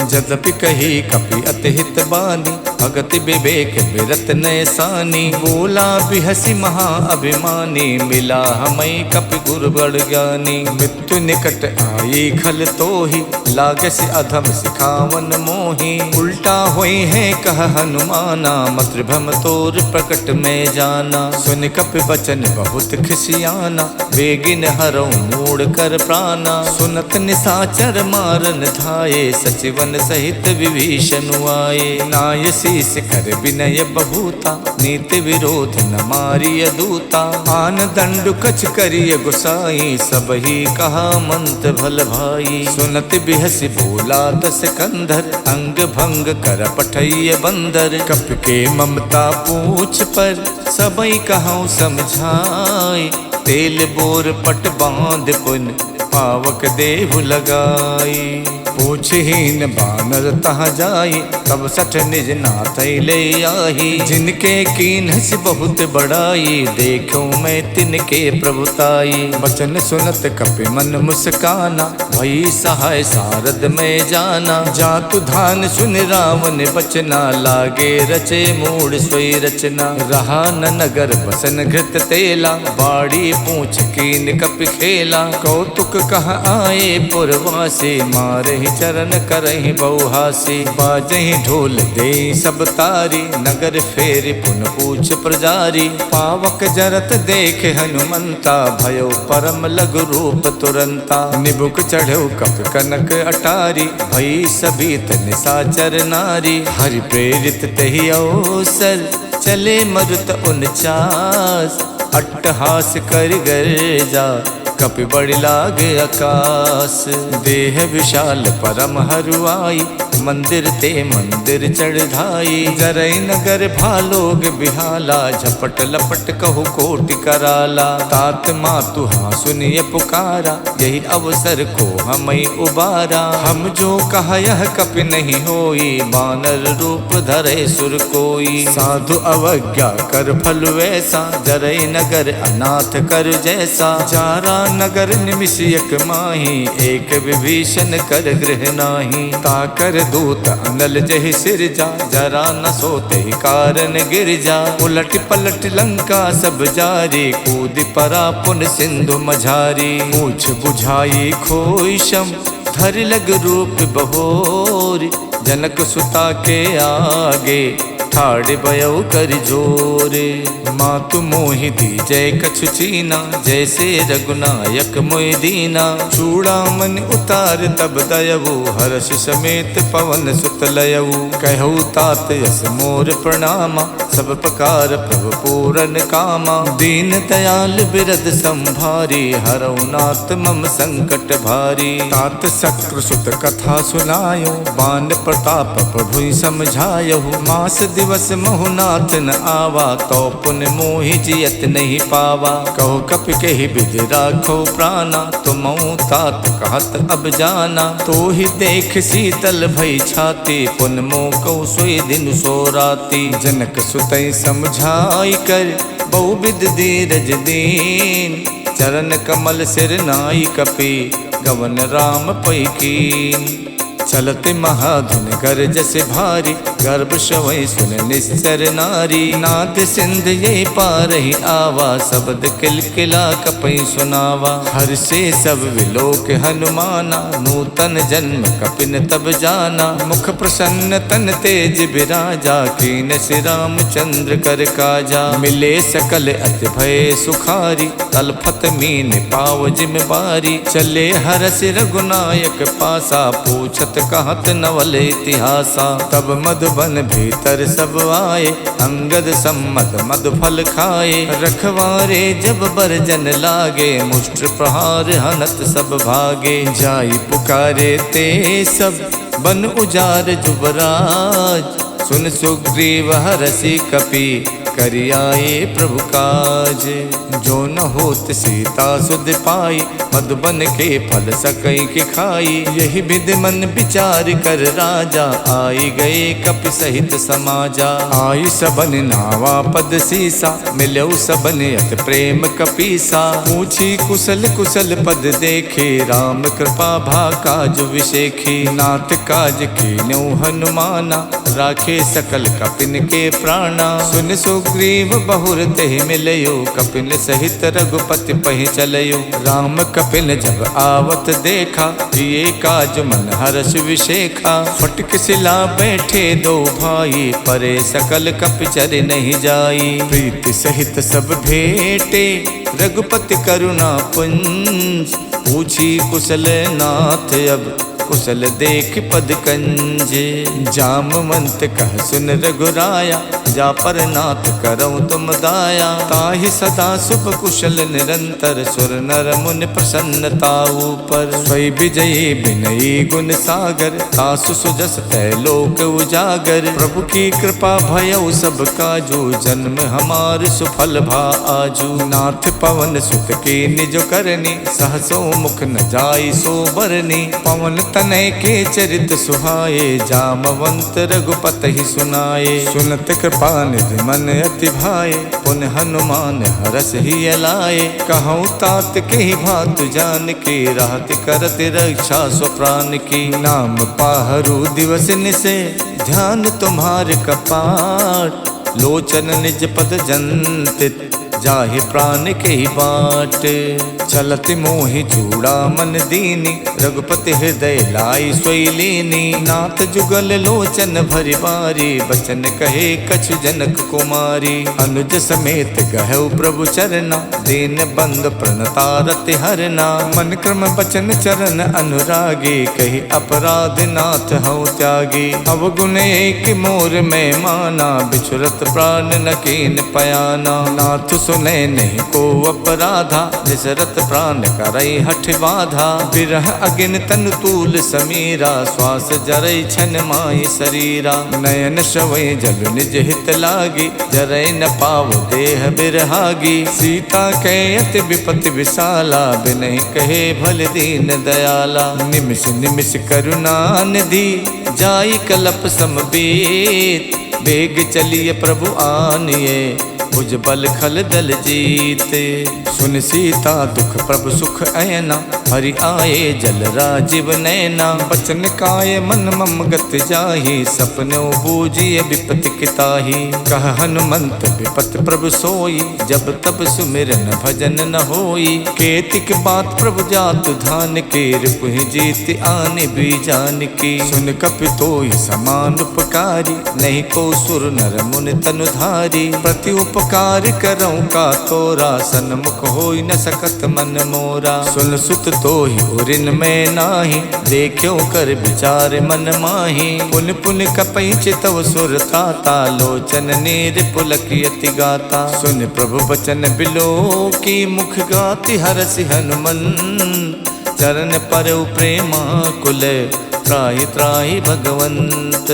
जदपि कही कपि अति हित बानी, भगति विवेक बिरत नयसानी। बोला बिहसी महा अभिमानी, मिला हमें कपि गुरु बड़ ज्ञानी। मृत्यु निकट आई खल तोहि, लागस अधम सिखावन मोहि। उल्टा होई है कह हनुमाना, मातृभम तोर प्रकट में जाना। सुन कपि वचन बहुत खिसियाना, बेगिन हरऊं मूड़ कर प्राणा। सुनत निसाचर मारन धाये, सचिवन सहित विभीषण आए। नाय शीस कर विनय बहुता, नीति विरोध न मारिय दूता। आन दंडु कछ करिय गुसाई, सब ही कहा मंत भल भाई। सुनत बिहस बोला दस कंधर, अंग भंग कर पठैय बंदर। कपि के ममता पूछ पर, सबई कहूँ समझाए। तेल बोर पट बांध पुन, पावक देहु लगाई। पूछहीन बानर तहाँ जाई, तब सठ निज नाथ ले आही। जिनके कीन्हस बहुत बड़ाई, देखो मैं तिनके प्रभुताई। वचन सुनत कपि मन मुस्काना, भई सहाय सारद में जाना। जातु धान सुन रावण बचना, लागे रचे मूड सोई रचना। रहा न नगर बसन घृत तेला, बाड़ी पूछ कीन कपि खेला। कौतुक कह आए पुरवासी, मारे चर चरण करहि बहुहासी। बाजहि ढोल दे सब तारी, नगर फेरि पुन पूछ प्रजारी। पावक जरत देख हनुमंता, भयो परम लघु रूप तुरंता। निबुक चढ़ो कप कनक अटारी, भई सभीत निशाचर नारी। हरि प्रेरित तहि अवसर, चले मरुत 49। अट्टहास कर गर्जा, कपि बड़ि लागे आकाश। देह विशाल परम हरुआई, मंदिर ते मंदिर चढ़ाई। जरई नगर भालोग बिहाला, झपट लपट कहु कोटि कराला। तात मातु हाँ सुनिए पुकारा, यही अवसर को हमें उबारा। हम जो कहा यह कपि नहीं होई, बानर रूप धरे सुर कोई। साधु अवज्ञा कर फल वैसा, जरई नगर अनाथ कर जैसा। जारा नगर निमिषयक माही, एक विभीषण कर गृह नाही। ताकर दूत अनल जहि सिरजा, जरा न सोते कारण गिर जा। उलट पलट लंका सब जारी, कूद परा पुन सिंधु मझारी। पूछ बुझाई खोई शम, धर लग रूप बहोर। जनक सुता के आगे, ठाड़ भयो कर जोरे। मातु मोहि दीजय कछु चीना, जैसे रघुनायक मोहि दीना। चूड़ामन उतार तब दयवु, हर्ष समेत पवन सुत लयवु। कहु तात यस मोर प्रणामा, सब प्रकार प्रभु पूरन कामा। दीन दयाल बिरद संभारी, हरऊ नाथ मम संकट भारी। तात शक्रु सुत कथा सुनायो, बान प्रताप प्रभु समझायो। मास दिवस महुनाथ न आवा, तो पुन मोहि जियत नहीं पावा। कहो कपि कहि विधि राखो प्राणा, तुम तात कहत अब जाना। तो ही देख शीतल भई छाती, पुन मोह कहु सोई दिन सो राती। जनक सुतई समझाई कर, बहुविध धीरज दीन। चरण कमल सिर नाई कपि, गवन राम पै कीन। चलते महाधुन गरजस भारी, गर्भ शवै सुन निश्चर नारी। नाद सिंध ये पारहि आवा, शब्द किलकिला कपि सुनावा। हर से सब विलोक हनुमाना, नूतन जन्म कपिन तब जाना। मुख प्रसन्न तन तेज बिराजा, कीन श्री रामचंद्र कर काजा। मिले सकल अति भय सुखारी, तलफत मीन पाव जिम बारी। चले हरस रघुनायक पासा, पूछत कहत नवल इतिहासा। तब मधुबन भीतर सब आए, अंगद सम्मत मधु फल खाए। रखवारे जब बरजन लागे, मुष्ट प्रहार हनत सब भागे। जाई पुकारे ते सब, बन उजार जुबराज। सुन सुग्रीव हरषि कपि, करियाए प्रभु काज। जो न होत सीता सुध पाई, मधुबन के फल सकई के खाई। यही विधि मन विचार कर राजा, आई गए कपि सहित समाजा। आई सबन नावा पद सीसा, मिलऊ सबन अत प्रेम कपीसा। पूछी कुशल कुशल पद देखे, राम कृपा भा काज विशेखी। नाथ काज कीन्यौ हनुमाना, राखे सकल कपिन के प्राणा। सुन सुग्रीव बहुर तेहि मिलयो, कपिन सहित रघुपति पहि चलयो। राम कपिन जब आवत देखा, ये काज मन हर्ष विशेखा। फटक सिला बैठे दो भाई, परे सकल कपि चर नहीं जाई। प्रीति सहित सब भेटे, रघुपति करुणा पुंज। पूछी कुशल नाथ अब, कुशल देख पद कंज। जामवंत कह सुन रघुराया, जा पर नाथ करऊँ तुम दाया। ताहि सदा शुभ कुशल निरंतर, सुर नर मुनि प्रसन्नता ऊपर। स्वय विजयी विनयी गुण सागर, तासु सुजस तै लोक उजागर। प्रभु की कृपा भयउ सब काजू, जन्म हमार सुफल भा आजू। नाथ पवन सुत के निज करनी, सहसो मुख न जाई सो बरनी। पवन तनय के चरित सुहाए, जामवंत रघुपति ही सुनाए। सुनत कृपा निधि मन अति भाए, पुन हनुमान हरस ही अलाए। कहूँ तात के ही भातु जान के, राहत करत रक्षा स्व प्राण की। नाम पाहरु दिवस निसे, ध्यान तुम्हार कपाट। लोचन निज पद जंतित, जाहि प्राण के ही बाट। चलत मोहि चूड़ा मन दीनी, रघुपति हृदय लाई सोई लीनी। नाथ जुगल लोचन भरि बारी, बचन कहे कछु जनक कुमारी। अनुज समेत गहु प्रभु चरना, दीन बंद प्रणतारति हरना। मन क्रम बचन चरण अनुरागी, कही अपराध नाथ हऊ त्यागी। अवगुण एक मोर में माना, बिछुरत प्राण न कीन पयाना। नाथ सुने नहीं को अपराधा, निसरत प्राण करई हठ बाधा। बिरह अगिन तन तूल समीरा, श्वास जरई छन माई शरीरा। नयन श्रवै जल निज हित लागी, जरै न पाव देह बिरहागी। सीता के अति विपति विशाला, बिनहि कहे भल दीन दयाला। निमिष निमिष करुणा निधि, जाई कलप समबीत। बेग चलिए प्रभु आनिए, भुज बल खल दल जीते। सुन सीता दुख प्रभु सुख ऐना, हरि आए जल राजीव नैना। बचन काय मन मम गत जाहि, सपनो बूझिए विपति किताहि। कह हनुमंत विपत प्रभु सोई, जब तब सुमिरन भजन न होई। केतिक बात प्रभु जातु धान के, रिपुहि जीत आने भी जान की। सुन कपितोई समान उपकारी, नहीं को सुर नर मुनि तनुधारी। प्रति उपकार करऊँ का तोरा, सन्मुख होई न सकत मन मोरा। सुन सुत तो ही उरिन में नाही, देखो कर विचार मन माही। पुन पुन कपई चितव सुर ताता, लोचन नीर पुलकियति गाता। सुन प्रभु बचन बिलो की, मुख गाति हरसि हनुमंत। चरण पर प्रेमा कुल, त्राहि त्राहि भगवंत।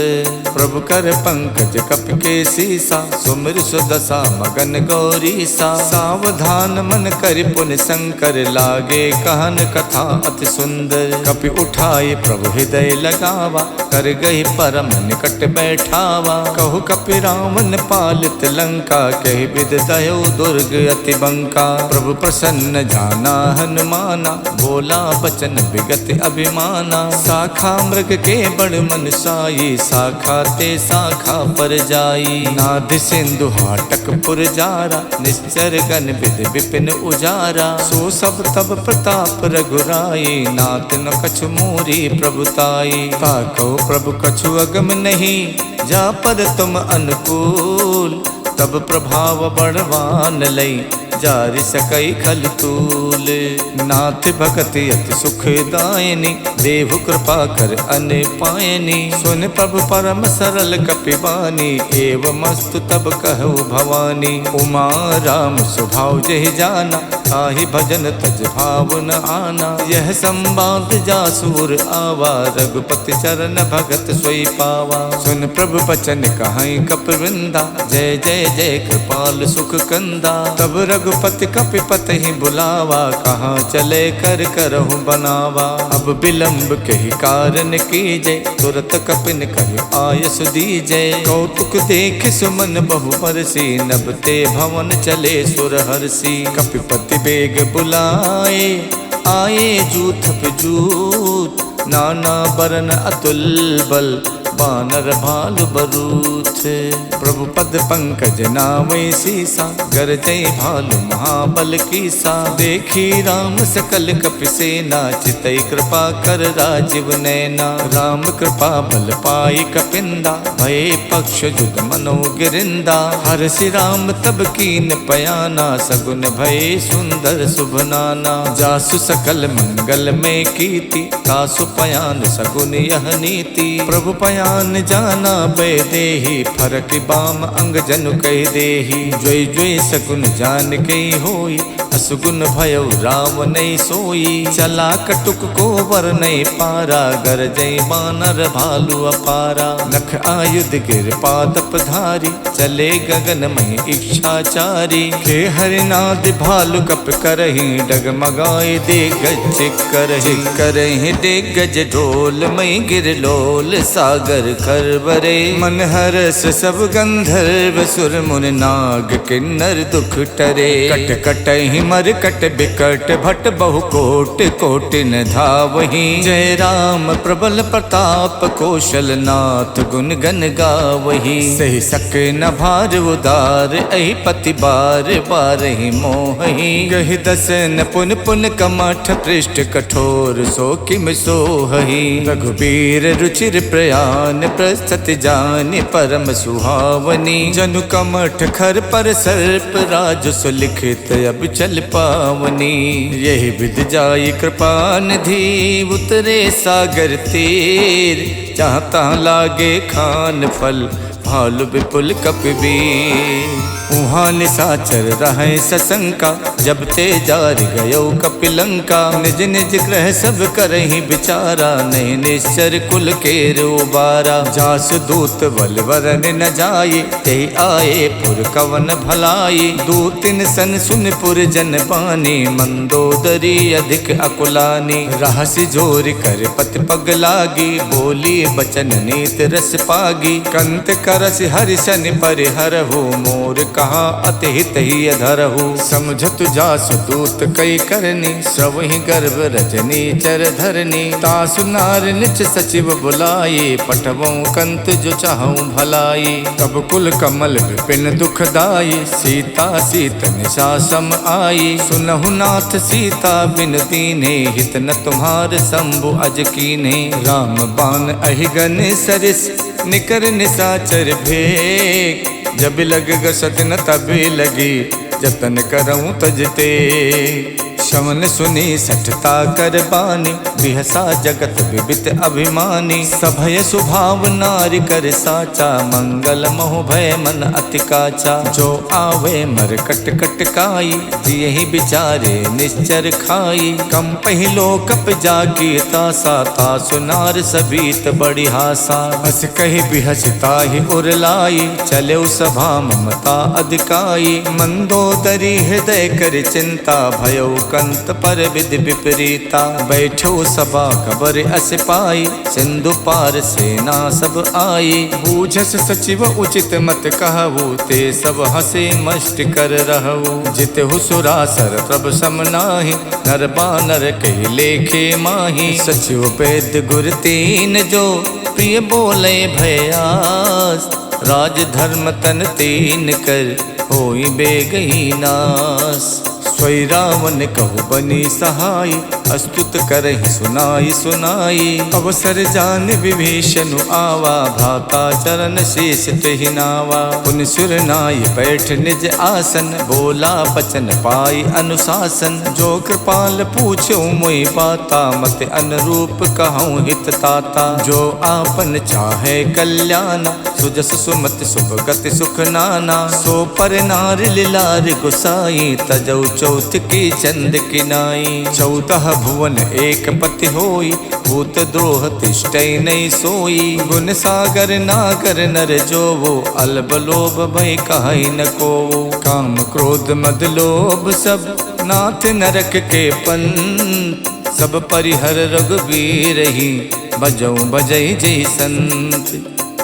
प्रभु कर पंकज कपि के सीसा, सुमिर सुदशा मगन गौरीसा। सावधान मन कर पुन शंकर, लागे कहन कथा अति सुंदर। कपि उठाए प्रभु हृदय लगावा, कर गई परम निकट बैठावा। कहु कपि रावण पालित लंका, कहि विद दयो दुर्ग अति बंका। प्रभु प्रसन्न जाना हनुमाना, बोला बचन विगत अभिमाना। शाखा मृग के बड़ मन साई, शाखा ते शाखा पर जाई। नाद सिंधु हाटक पुर जारा, निश्चर गण विद विपिन उजारा। सो सब तब प्रताप रघुराई, नाथ न कछु मोरी प्रभुताई। ताको प्रभु कछु अगम नहीं, जा पर तुम अनुकूल। तब प्रभाव बड़वान लई, जारि सकई खल तूल। नाथ भगति अति सुखदायनी, देव कृपा कर अन पायनी। सुन प्रभु परम सरल कपिवानी, एवं मस्तु तब कहु भवानी। उमा राम स्वभाव जहि जाना, ताहि भजन तज भाव न आना। यह संवाद जासुर आवा, रघुपति चरण भगत सोई पावा। सुन प्रभु बचन कहाई कपिवृंदा, जय जय जय कृपाल सुख कंदा। तब रघुपति कपिपत ही बुलावा, कहाँ चले कर करहु बनावा। अब विलंब कही कारण कीजय, तुरत कपिन कही आयस दीजय। कौतुक देख सुमन बहु बरसी, नभ ते भवन चले सुर हरसी। कपिपति बेग बुलाए, आए जूथ जूत। नाना बरन अतुल बल, बानर भालु बरूथ। प्रभु पद पंकज नावै सीसा, गरजै भालु महाबल कीसा। देखी राम सकल कपि सेना, चितई कृपा कर राजीव नैना। राम कृपा बल पाई कपिंदा, भये पक्ष जुग मनो गिरिंदा। हरषि राम तब कीन पयाना, सगुन भये सुंदर शुभ नाना। जासु सकल मंगल में कीति, तासु पयान सगुन यह नीति। प्रभु पयान जाना बै देहि, फरक बाम अंग जनु कह देहि। जोई जोई सगुन जान के होई, असुगुन भयो राम नहीं सोई। चला कटुक को वर नहीं पारा, गरजई बानर भालु अपारा। नख आयुध गिर पादप धारी, चले गगन में इच्छाचारी। खे हरिनाद भालु कप करहि, डगमगाए दिग्गज करहि। करहि दिग्गज ढोल मई गिर लोल, सागर सागर खरबरे। मन हरस सब गंधर्व सुर मुनि नाग किन्नर दुख टरे। कट कट ही मर कट बिकट भट बहु कोट कोटि न धावहि। जय राम प्रबल प्रताप कौशल नाथ गुण गन गावहि। सही सके न भार उदार अहि पति बार बार ही मोहि। गहि दसन पुन पुन कमठ पृष्ठ कठोर सो किम सोहि। रघुबीर रुचिर प्रयान प्रस्तुति जानि परम सुहावनी। जनु कमठ खर पर सर्प राज सुलिखित अब चल पावनी। यही विध जाई कृपा निधि उतरे सागर तीर। जहाँ तहाँ लागे खान फल भालु विपुल कपिबीर। उहाँ निशाचर रहे सशंका जब ते जार गयो कपिलंका। निज निज ग्रह सब करहि विचारा नहीं निश्चर कुल के रोबारा। जास दूत बल वरन न जाये ते आए पुर कवन भलाई। दूतिन सन सुन पुर जन बानी मंदोदरी अधिक अकुलानी। रहसि जोर कर पति पग लागी बोली बचन नीत रस पागी। कंत करस हरिशन परिहरहु मोर कहा अति हित ही अधरहु। समझत जासु दूत कई करनी सब ही गर्भ रजनी चर धरनी। तासु नार निच सचिव बुलाये पठवों कंत जो चाहूं भलाई। तब कुल कमल विपिन दुखदाई सीता सीत निशा सम आई। सुनहु नाथ सीता बिन दीने हित न तुम्हार शंभु अज कीने। राम बाण अहिगन सरिस निकर निशाचर भेक। जब लग गसत न तभी लगी जतन करऊं तजते। शवन सुनी सठता कर बानी बिहसा जगत विबित अभिमानी। सभय स्वभाव नारी कर साचा मंगल मोह भय मन अति काचा। जो आवे मर कट कट काई यही बिचारे निश्चर खाई। कम पहिलो कप जाकी तासा तासु नार सबीत बड़ी हासा। हस कही बिहसता ही उरलाई चले सभा ममता अधिकाई। मंदोदरी हृदय कर चिंता भयो कंत पर विधि विपरीता। बैठो सभा खबर अस पाई सिंधु पार सेना सब आई। बूझस सचिव उचित मत कहु ते सब हसे मष्ट कर रहु। जित हुसुरासर प्रभ सम नाही नर बानर कहि लेखे माही। सचिव पेद गुर तीन जो प्रिय बोले भयास। राज धर्म तन तीन कर होई बेगही नास। सोई रावण कहु बनी सहाय अस्तुत करहि सुनाई सुनाई। अवसर जान विभीषण आवा भ्राता चरण शीस तेहि नावा। पुन सुर नाय बैठ निज आसन बोला बचन पाई अनुशासन। जो कृपाल पूछो मोहि बाता मत अनुरूप कहूँ हित ताता। जो आपन चाहे कल्याण सुजस सुमत शुभ गति सुख नाना। सो पर नार लिलार गुसाई तजौ चौथ की चंद किनाई। 14 भुवन एक पति होई भूत द्रोह तिष्ठै नहीं सोई। गुण सागर नागर नर जो वो अल्ब लोभ भय कहि न को। काम क्रोध मद लोभ सब नाथ नरक के पंथ। सब परिहर रघुबीर ही बजौ बजै जय संत।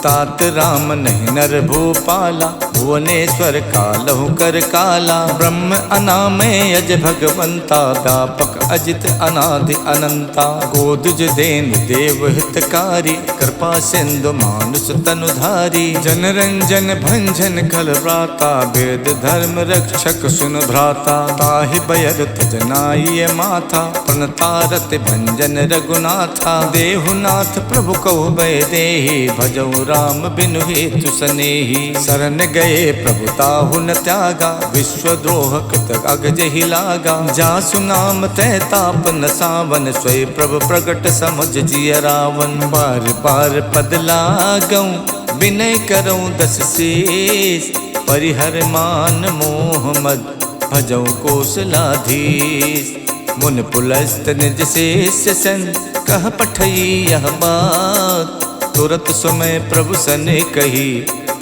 तात राम नहीं नर भूपाला भुवनेश्वर कालहु कर काला। ब्रह्म अनामय अज भगवंता व्यापक अजित अनादि अनंता। गोदुज देन देव हितकारी कृपा सिंधु मानुष तनुधारी। जन रंजन भंजन खल व्राता वेद धर्म रक्षक सुन भ्राता। ताहि बयर तजनाय माथा प्रणतारत भंजन रघुनाथा। देहुनाथ प्रभु कहु भय देहि भजौ राम बिनु हेतु सनेही। शरण गए प्रभु ताहु न त्यागा विश्वद्रोह कृत अगजहि लागा। जासु नाम तै ताप न सावन स्वय प्रभु प्रगट समझ जिय रावण। बार बार पद लागऊं विनय करऊं दस शीस। परिहर मान मोह मद भजऊं कौशलाधीश। मुन पुलस्त निज शेष सन कह पठई यह बात। तुरत समय प्रभु सन कही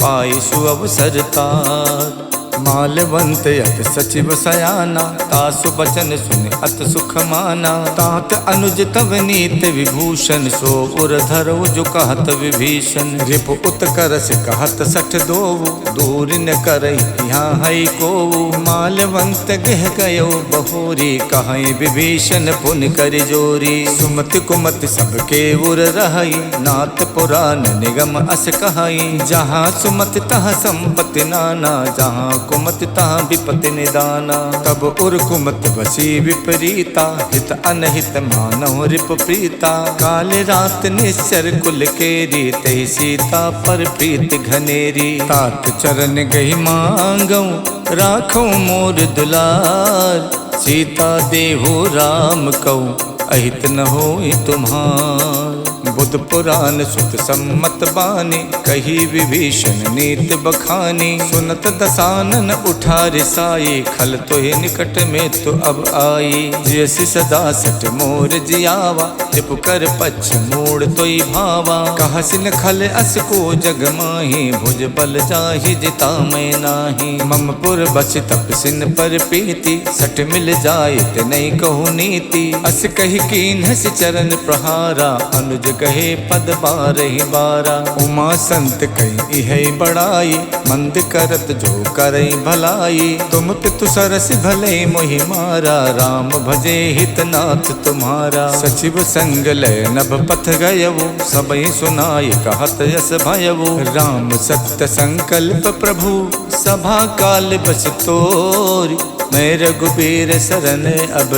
पाई सु अवसर तात। मालवंत अत सचिव सयाना, तासु बचन सुन अत सुख माना। तात अनुज तव नीत विभूषण, सो उर धरो जो कहत विभीषण। रिप उत्कर्ष कहत सठ दोवु, दूर न करहि यहाँ है को। मालवंत गह गयो बहोरी, कहीं विभीषण पुन कर जोरी। सुमति कुमति सबके उर रहई, नाथ पुराण निगम अस कहई। जहाँ सुमति तहाँ संपत्ति नाना, जहाँ कुमति तहाँ विपत्ति निदाना। तब उर कुमति बसी विपरीता, हित अनहित मानव रिप प्रीता। काल रात निश्चर कुल केरी, तही सीता पर प्रीति घनेरी। तात चरण गही मांगऊ, राखो मोर दुलार। सीता देहु राम कऊ, अहित न होई तुम्हार। बुध पुराण सुत सम्मत बानी, कही विभीषण नीत बखानी। सुनत दसानन उठा रिसाई, खल तो ही निकट में तो अब आई। जैसी सदा सट मोर जियावा, रिप कर पक्ष मोड़ तो भावा। कहसिन खल अस को जग माही, भुज बल जाहि जिता मैं नाही। मम पुर बस तपसिन पर पीति, सट मिल जाए ते नहीं कहु नीति। अस कही कीन्ह से चरण प्रहारा, अनुज कहे पद बारहि बारा। उमा संत कही है बड़ाई, मंद करत जो करई भलाई। तुम पितु सरस भले मोहि मारा, राम भजे हितनाथ तुम्हारा। सचिव संग लय नभ पथ गयवु, सबई सुनाई कहत यस भयवु। राम सत्य संकल्प प्रभु, सभा काल बस तोरी। मैं रघुबीर सरन अब,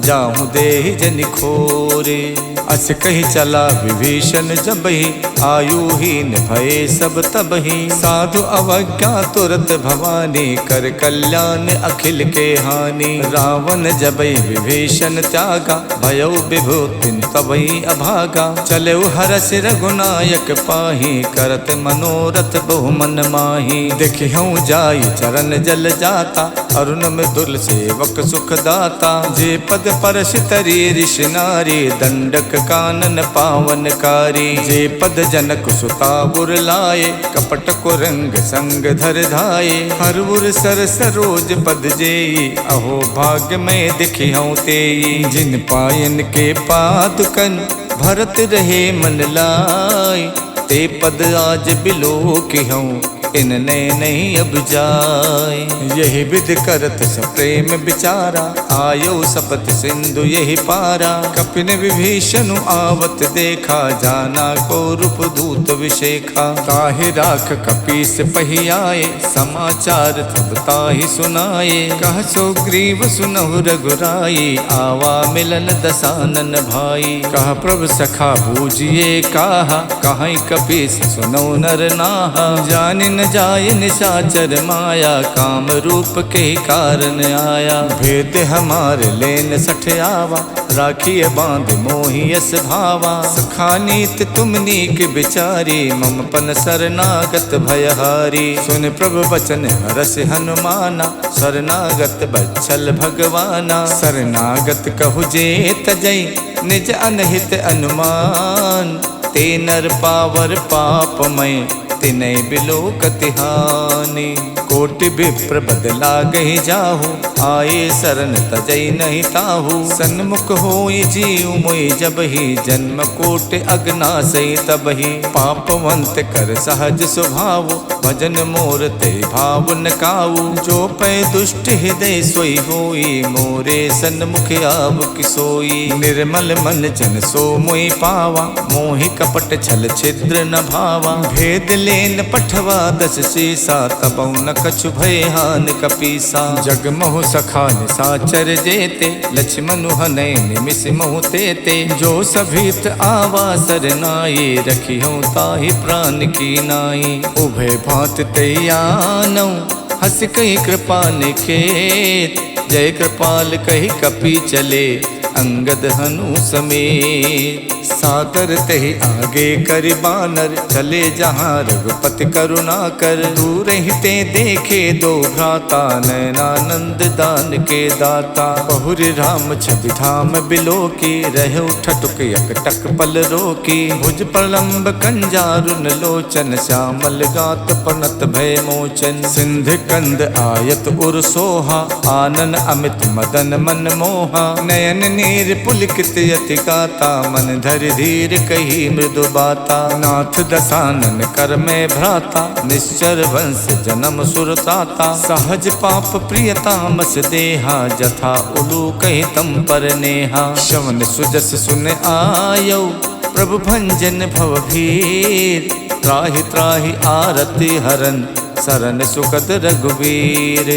जाहूँ देहि जनि खोरे। अस कही चला विभीषण जबहि, आयुहीन भये सब तबहि। साधु अवज्ञा तुरत भवानी, कर कल्याण अखिल के हानि। रावण जबहि विभीषण त्यागा, भयो विभूतिन तबहि अभागा। चले हरस रघुनायक पाही, करत मनोरथ बहु मन माही। देखिहूँ जाई चरण जल जाता, अरुण मृदुल सेवक सुख दाता। जे पद परश तरी ऋषि नारी, दंडक कानन पावनकारी। जे पद जनक सुता गुर लाए, कपट को रंग संग धर धाये। हर उर सर सरोज पद जेई, अहो भाग्य में दिखिहूँ तेई। जिन पायन के पादुकन, भरत रहे मन लाई। ते पद आज बिलो किहूँ, इनने नहीं अब जाए। यही विध करत सप्रेम विचारा, आयो सपत सिंधु यही पारा। कपिन विभीषण आवत देखा, जाना को रूप दूत विशेखा। ताहि राख कपीस पही आए, समाचार तब ताहि सुनाए। कह सो ग्रीव सुनहु रघुराई, आवा मिलन दसानन भाई। कह प्रभु सखा बूझिए काहा, कहीं कपीस सुनौ नर नाहा। जानि न जाय निशाचर माया, काम रूप के कारण आया। भेद हमारे लेन सठ आवा, राखिए बांध मोहियस भावा। सखानीत तुम नीक बिचारी, मम पन शरणागत भयहारी। सुन प्रभु बचन हरस हनुमाना, शरणागत बच्छल भगवाना। शरणागत कहु जे तजई, निज अनहित अनुमान। ते नर पावर पापमय, तिनै बिलो कतिहानि। कोटि विप्र बदला गही जाहू, आए शरण तजई नहीं ताहू। सन्मुख होई जीव मोहि जबहि, जन्म कोटि अगनासई तबहि। पापवंत कर सहज स्वभाव, भजन मोर ते भाव न काऊ। जो पै दुष्ट हृदय सोई होई, मोरे सन्मुख आव किसोई। निर्मल मन जन सो मोहि पावा, मोहि कपट छल छिद्र न भावा। भेद लेन पठवा दस सीसा, तबौ न कछु भय हान कपीसा। जग मोह सखा निसाचर जेते, लक्ष्मण हनय निमिष मोह तेते। जो सभीत आवा सरनाई, रखिहूँ ताहि प्राण की नाई। उभय भांत तैयानौ, हस कही कृपा निखेत। जय कृपाल कही कपि चले, अंगद हनु समेत। सादर तहि आगे करि बानर, चले जहाँ रघुपति करुणा कर। दूर हिते देखे दो भ्राता, नयनानंद दान के दाता। बहुरी राम छवि धाम बिलो की, रहे उठटुक एकटक पल रोकी। भुज प्रलंब कंजारुन लोचन, श्यामल गात पनत भय मोचन। सिंध कंद आयत उर सोहा, आनन अमित मदन मन मोहा। नयन नीर पुलकित यति गाता, मन धरि धीर कही मृदु बाता। नाथ दसानन कर में भ्राता, निश्चर वंश जन्म सुरताता। सहज पाप प्रियतामस देहा, जथा उलू कही तम पर नेहा। श्रवण सुजस सुन आयो, प्रभु भंजन भव भीर। त्राहि त्राहि आरति हरन, शरण सुखद रघुवीर।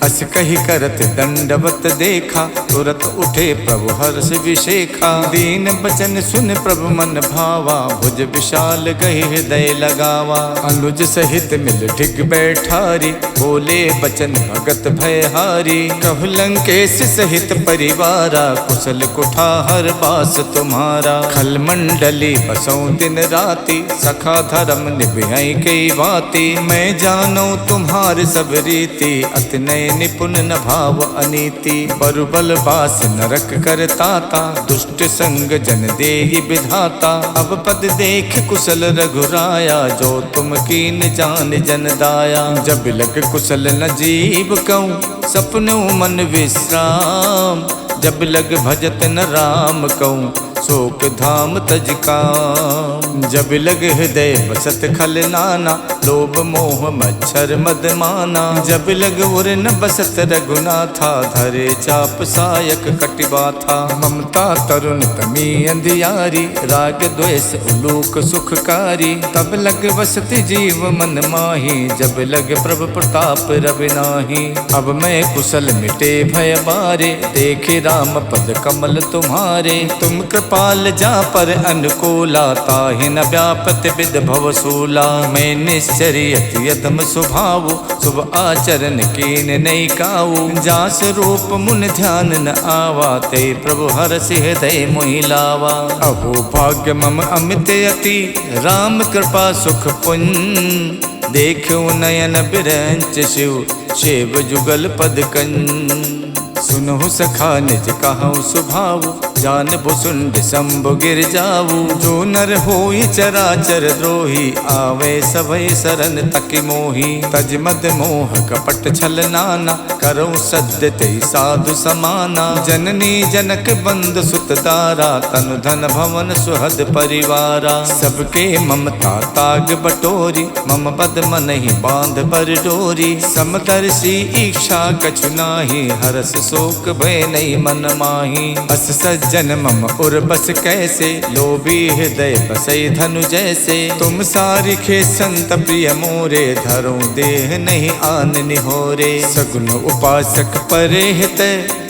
अस कही करत दंडवत देखा, तुरत उठे प्रभु हर्ष विशेखा। दीन बचन सुन प्रभु मन भावा, भुज विशाल गही हृदय लगावा। अनुज सहित मिल ढिग बैठारी, बोले बचन भगत भयहारी। कहु लंकेश सहित परिवारा, कुशल कुठार बास तुम्हारा। खल मंडली बसों दिन राति, सखा धर्म निभई कई बाती। मैं जानो तुम्हार सब रीति, अति नय निपुण न भाव अनीति। बरुबल बास नरक करताता, दुष्ट संग जन देहि विधाता। अब पद देख कुशल रघुराया, जो तुम कीन जान जन दाया। जब लग कुशल न जीव कहूँ, सपनों मन विश्राम। जब लग भजत न राम कहूँ, शोक धाम तज काम। जब लग हृदय बसत खल नाना, लोभ मोह मच्छर मद माना। जब लग उर न बसत रघुनाथा, धरे चाप सायक कटिबा था। ममता तरुण तमी अंधियारी, राग द्वेष उलूक सुखकारी। तब लग बसत जीव मन माही, जब लग प्रभु प्रताप रविनाही। अब मैं कुशल मिटे भय बारे, देखे राम पद कमल तुम्हारे। तुम कृपाल जा पर अनुकूला, ताहि न व्यापत विद भव सूला। मैं निश्चरियत यदम स्वभाव, शुभ आचरण कीन नहीं काऊ। जास रूप मुन ध्यान न आवा, ते प्रभु हरसि हृदय मोहि लावा। अहो भाग्य मम अमित अति, राम कृपा सुख पुंज। देखो नयन बिरंच शिव, शिव जुगल पद कंज। सुनहु सखा निज कहूँ सुभाव, जान भुसुंड शंभु गिर जाऊ। जो नर होई चराचर द्रोही, आवे सभय शरण तकि मोही। तज मद मोह कपट छल नाना, करो सद्य ते साधु समाना। जननी जनक बंद सुत दारा, तनु धन भवन सुहद परिवारा। सबके ममता ताग बटोरी, मम पद मन ही बांध पर डोरी। समदर्शी इच्छा कछु नाही, हरस शोक भय नहीं मन माही। अस सज्जन मम उर बस कैसे, लोभी हृदय बसई धनु जैसे। तुम सारिखे संत प्रिय मोरे, धरो देह नहीं आन निहोरे। सगुन उपासक परे हित,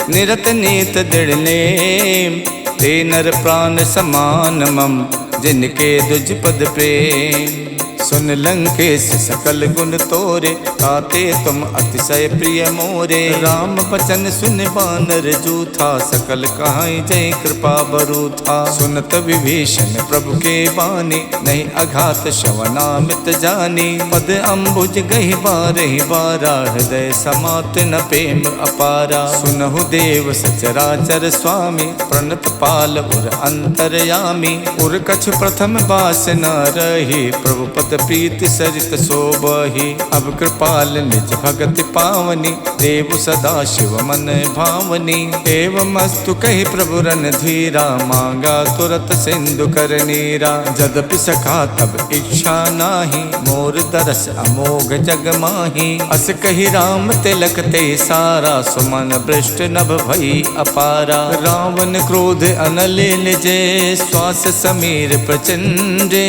निरत नीत दृढ़ नेम। ते नर प्राण समान मम, जिनके दुज पद प्रेम। सुन लंकेश सकल गुण तोरे, ताते तुम अतिशय प्रिय मोरे। राम बचन सुन बानर जूथा, सकल कहाई जय कृपा बरूथा। सुनत विभीषण प्रभु के बानी, नहीं अघात श्रवणामित जानी। पद अम्बुज गहि बारहि बारा, हृदय समात न प्रेम अपारा। सुनहु देव सचराचर स्वामी, प्रणत पाल उर अंतरयामी। उर कछु प्रथम बास न रही, प्रभु पद प्रीति सरित शोभहि। अब कृपाल निज भगति पावनी, देव सदा शिव मन भावनी। एवं अस्तु कहि प्रभु रन धीरा, मांगा तुरत सिंधु कर नीरा। जदपि सखा तब इच्छा नाही, मोर दरस अमोघ जग माही। अस कहि राम तिलक ते सारा, सुमन भ्रष्ट नभ भई अपारा। रावण क्रोध अनले निजे, श्वास समीर प्रचंडे।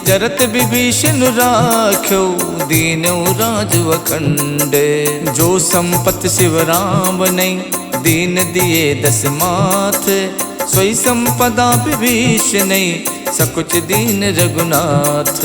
जरत विभीषण राख्यो, दीनौ राजु अखंड। जो संपत शिव राम नहीं, दीन दिए दस माथ। सोई संपदा विभीषण नहीं, सकुच दीन रघुनाथ।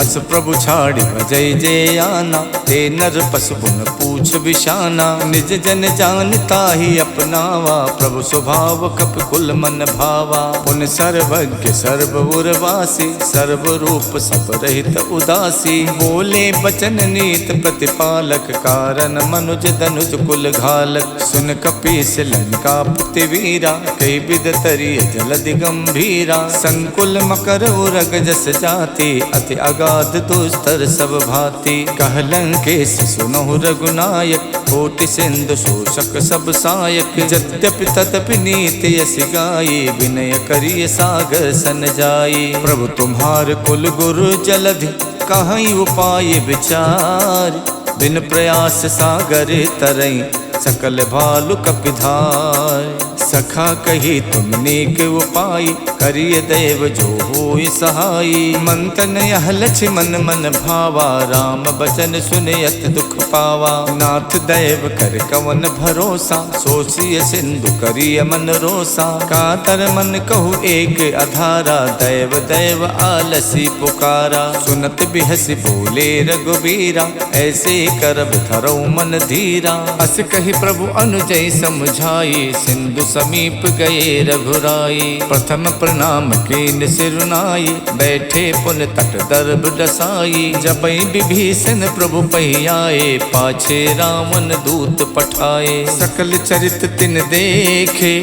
अस प्रभु छाड़ी जय जय आना, ते नर पशु पुन पूछ बिशाना। निज जन जानता ही अपनावा, प्रभु स्वभाव कप कुल मन भावा। पुन सर्वज्ञ सर्व उर्वासी, सर्व रूप सब रहित उदासी। बोले बचन नीत प्रतिपालक, कारण मनुज धनुज कुल घालक। सुन कपीस लंकापति वीरा, कई विद तरिय जलधि गंभीरा। संकुल मकर उरग जस जाति, अति अगाध दुस्तर सब भांति। कह लंकेश सुनहु रघुनायक, कोटि सिंधु शोषक सब सायक। यद्यपि तदपि नीति यस गाई, विनय करिय सागर सन जाई। प्रभु तुम्हार कुल गुरु जलधि, कहीं उपाय विचार। बिन प्रयास सागर तरई, सकल भालु कपिधार। सखा कही तुम नेक उपाय, करिय देव जो होय सहाय। मंतन यह लक्ष्मण मन भावा, राम बचन सुनयत दुख पावा। नाथ दैव कर कवन भरोसा, सोचिय सिंधु करिय मन रोसा। कातर मन कहु एक अधारा, दैव दैव आलसी पुकारा। सुनत बिहसी बोले रघुबीरा, ऐसे करब धरौ मन धीरा। अस कही प्रभु अनुजय समझाई, सिंधु समीप गए रघुराई। प्रथम प्रणाम कीन सिरुनाई, बैठे पुन तट दर्भ डसाई। जबै विभीषण प्रभु पहियाए, पाछे रावण दूत पठाए। सकल चरित तिन देखे,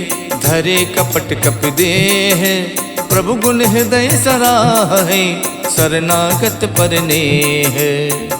धरे कपट कपि देह। प्रभु गुण हृदय सराहे, शरणागत पर नेह।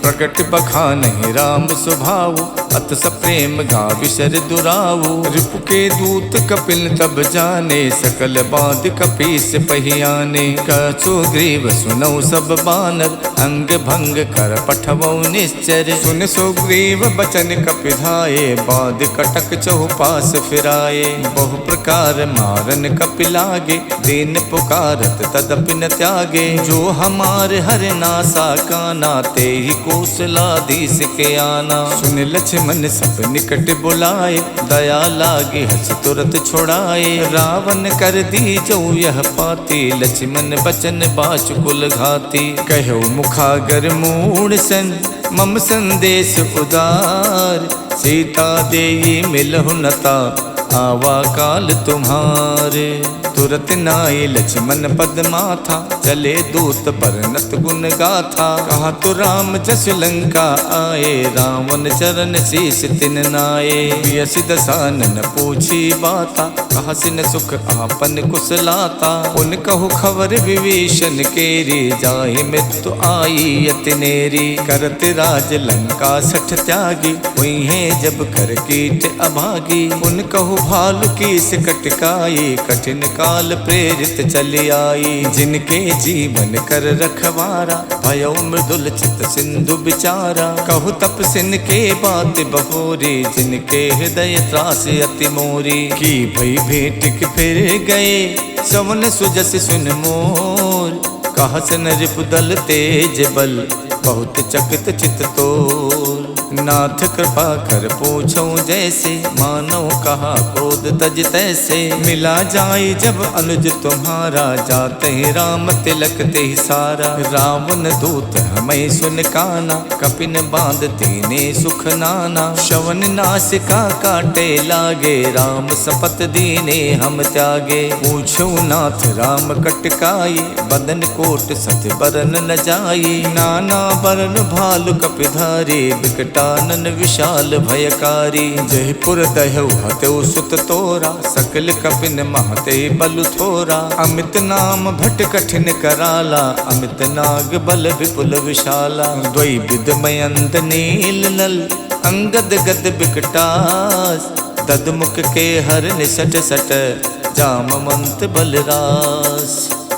प्रकट बखानहि राम स्वभाव, अत सप्रेम गाविशर दुराऊ। रिपु के दूत कपिल तब जाने, सकल बाध कपीस पहियाने। कछु ग्रीव सुनौ सब बानर, अंग भंग कर पठवौ निश्चर। सुन सुग्रीव बचन कपिधाये, बाध कटक चहुपास फिराए। बहु प्रकार मारन कपिलागे, दीन पुकारत तदपि न त्यागे। जो हमार हर नासा काना, ते ही कौशलाधीश के आना। सुन लक्ष्मण सब निकट बुलाए, दया लागे हस तुरत छुड़ाए। रावण कर दी जो यह पाती, लक्ष्मण बचन बाच कुल घाती। कहो मुखागर मूढ़ सन, मम संदेश उदार। सीता देई मिलहु नता, आवा काल तुम्हारे। तुरत नाई लक्ष्मण पद माथा, चले दूत बरनत गुण गाथा। कहा तो राम जस लंका आए, रावण चरण शीस तिन नाये। बियसि दसानन पूछी बाता, कहा सिन सुख आपन कुशलाता। उन कहु खबर विभीषण केरी, जाहि मृत्यु आई अति नेरी। करत राज लंका सठ त्यागी, हुई है जब कर कीट अभागी। उन कहु भालु कीस कटकाई, कठिन काल प्रेरित चली आई। जिनके जीवन कर रखवारा, भयो मृदुल चित सिंधु बिचारा। कहु तपसिन के बात बहोरी, जिनके हृदय त्रास अति मोरी। की भई भेंट के फिर गए, सवन सुजस सुन मोर। कहा सन रिपुदल तेज बल, बहुत चकित चित तोर। नाथ कृपा कर पूछो जैसे, मानो कहा क्रोध तज तैसे। मिला जाए जब अनुज तुम्हारा, जाते ही राम तिलक ते सारा। रावण दूत हमें सुन काना, कपिन बांध दीने सुख नाना। शवन नासिका काटे लागे, राम सपत दीने हम त्यागे। पूछो नाथ राम कटकाई, बदन कोट सत बरन न जाई। नाना बरन भालु कपिधारी, विकटानन विशाल भयकारी। जयपुर दहु हतौ सुत तोरा, सकल कपिन महते बलु थोरा। अमित नाम भट कठिन कराला, अमित नाग बल विपुल विशाला। द्वै विद मयंत नील नल, अंगद गद विकटास। ददमुख के हर निसट सट, जामवंत बलरास।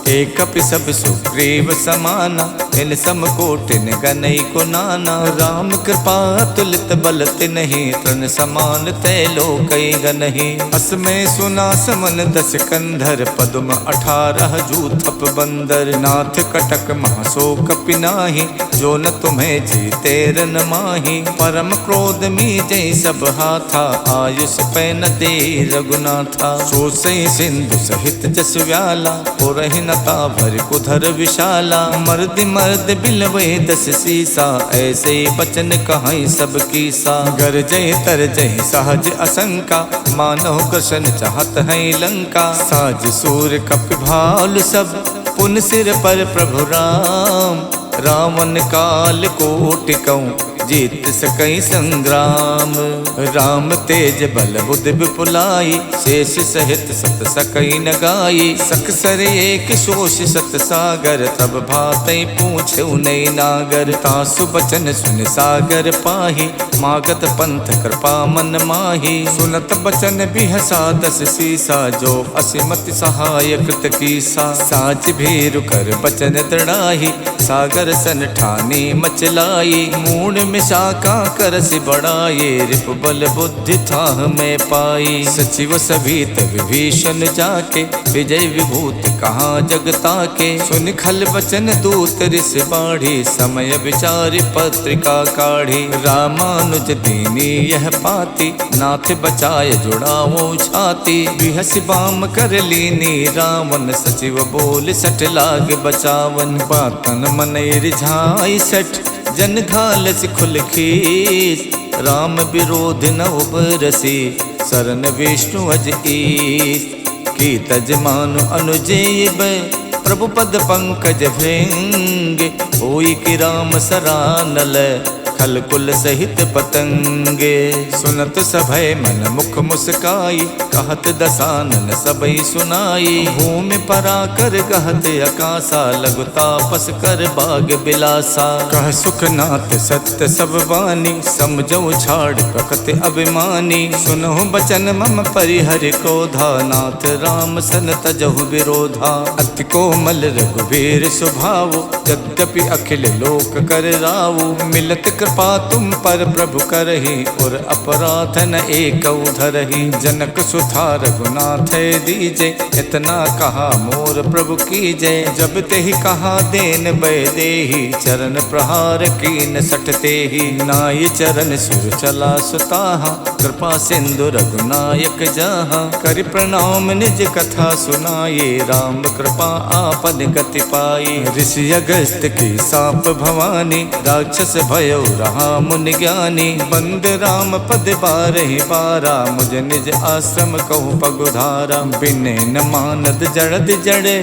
एक कपि सब सुग्रीव समाना, इन समकोटिन गनई को नाना। राम कृपा तुलित बल तिन्हि तृण समान तै लोकई गनहि। असमय सुना समन 10 कंधर पद्म 18 जूथप बंदर। नाथ कटक महासो कपि नाहि जो न तुम्हें जीते रन माही। परम क्रोध मीजै सब हाथा आयुष पै न दे रघुनाथा। सो सई सिंधु सहित जस व्याला पुरहि नता भर कुधर विशाला। मर्द मर्द बिलवे 10 सीसा ऐसे बचन कहाई सब कीसा। गरजै तरजै सहज असंका मानव कृष्ण चाहत है लंका। साज सूर कपि भालु सब पुन सिर पर प्रभु राम। रावण काल कोटि कहूँ जीत सकई संग्राम। राम तेज बल बुध विपुलाई शेष सहित सत सकई न गाई। सकसर एक शोष सत सागर तब भातई पूछे नई नागर। तासु बचन सुन सागर पाही मागत पंथ कृपा मन माही। सुनत बचन बिहसा 10 सीसा जो असिमति सहाय कृत कीसा। साच भीरु कर बचन दृढ़ाही सागर सन ठानी मचलाई। मूड में शाखा करसि बढ़ाए रिप बल बुद्धि थाह में पाई। सचिव सभीत विभीषण जाके विजय विभूत कहाँ जगता के। सुन खल बचन दूत ऋष बाढ़ी समय विचारि पत्रिका काढ़ी। रामानुज दीनी यह पाती नाथ बचाए जुड़ावो छाती। बिहसि बाम कर लीनी रावण सचिव बोल सठ लाग बचावन। बातन मन रिझाई सठ जन घालस खुल खीस। राम विरोध न उबरसी शरण विष्णु अज ईस। की तज मानु अनुजेय प्रभु पद पंकज भृंग। होई कि राम सरानल खल कुल सहित पतंगे। सुनत सभय मन मुख मुस्काई कहत दसानन सबई सुनाई। भूमि परा कर गहत अकासा लघु तापस कर बाग बिलासा। कह सुखनाथ सत्य सब वाणी समझो छाड़ प्रकृति अभिमानी। सुनहु बचन मम परिहर क्रोधा नाथ राम सन तजहु विरोधा। अति कोमल रघुवीर स्वभाव यद्यपि अखिल लोक कर राव। मिलत कृपा तुम पर प्रभु करहि और अपराध न एक धरहि। जनक सुथा रघुनाथ दीजे इतना कहा मोर प्रभु कीजे। जब ते ही कहा देन बै देहि चरण प्रहार कीन सटते ही। नाय चरण सुर चला सुताहा कृपा सिंधु रघुनायक जहाँ। करि प्रणाम निज कथा सुनाये राम कृपा आपन गति पाई। ऋषि अगस्त की साप भवानी राक्षस भयो रहा मुनि ज्ञानी। बंद राम पद बारहि बारा मुझ निज आश्रम कहूँ पगुधारा। बिने न मानद जड़द जड़े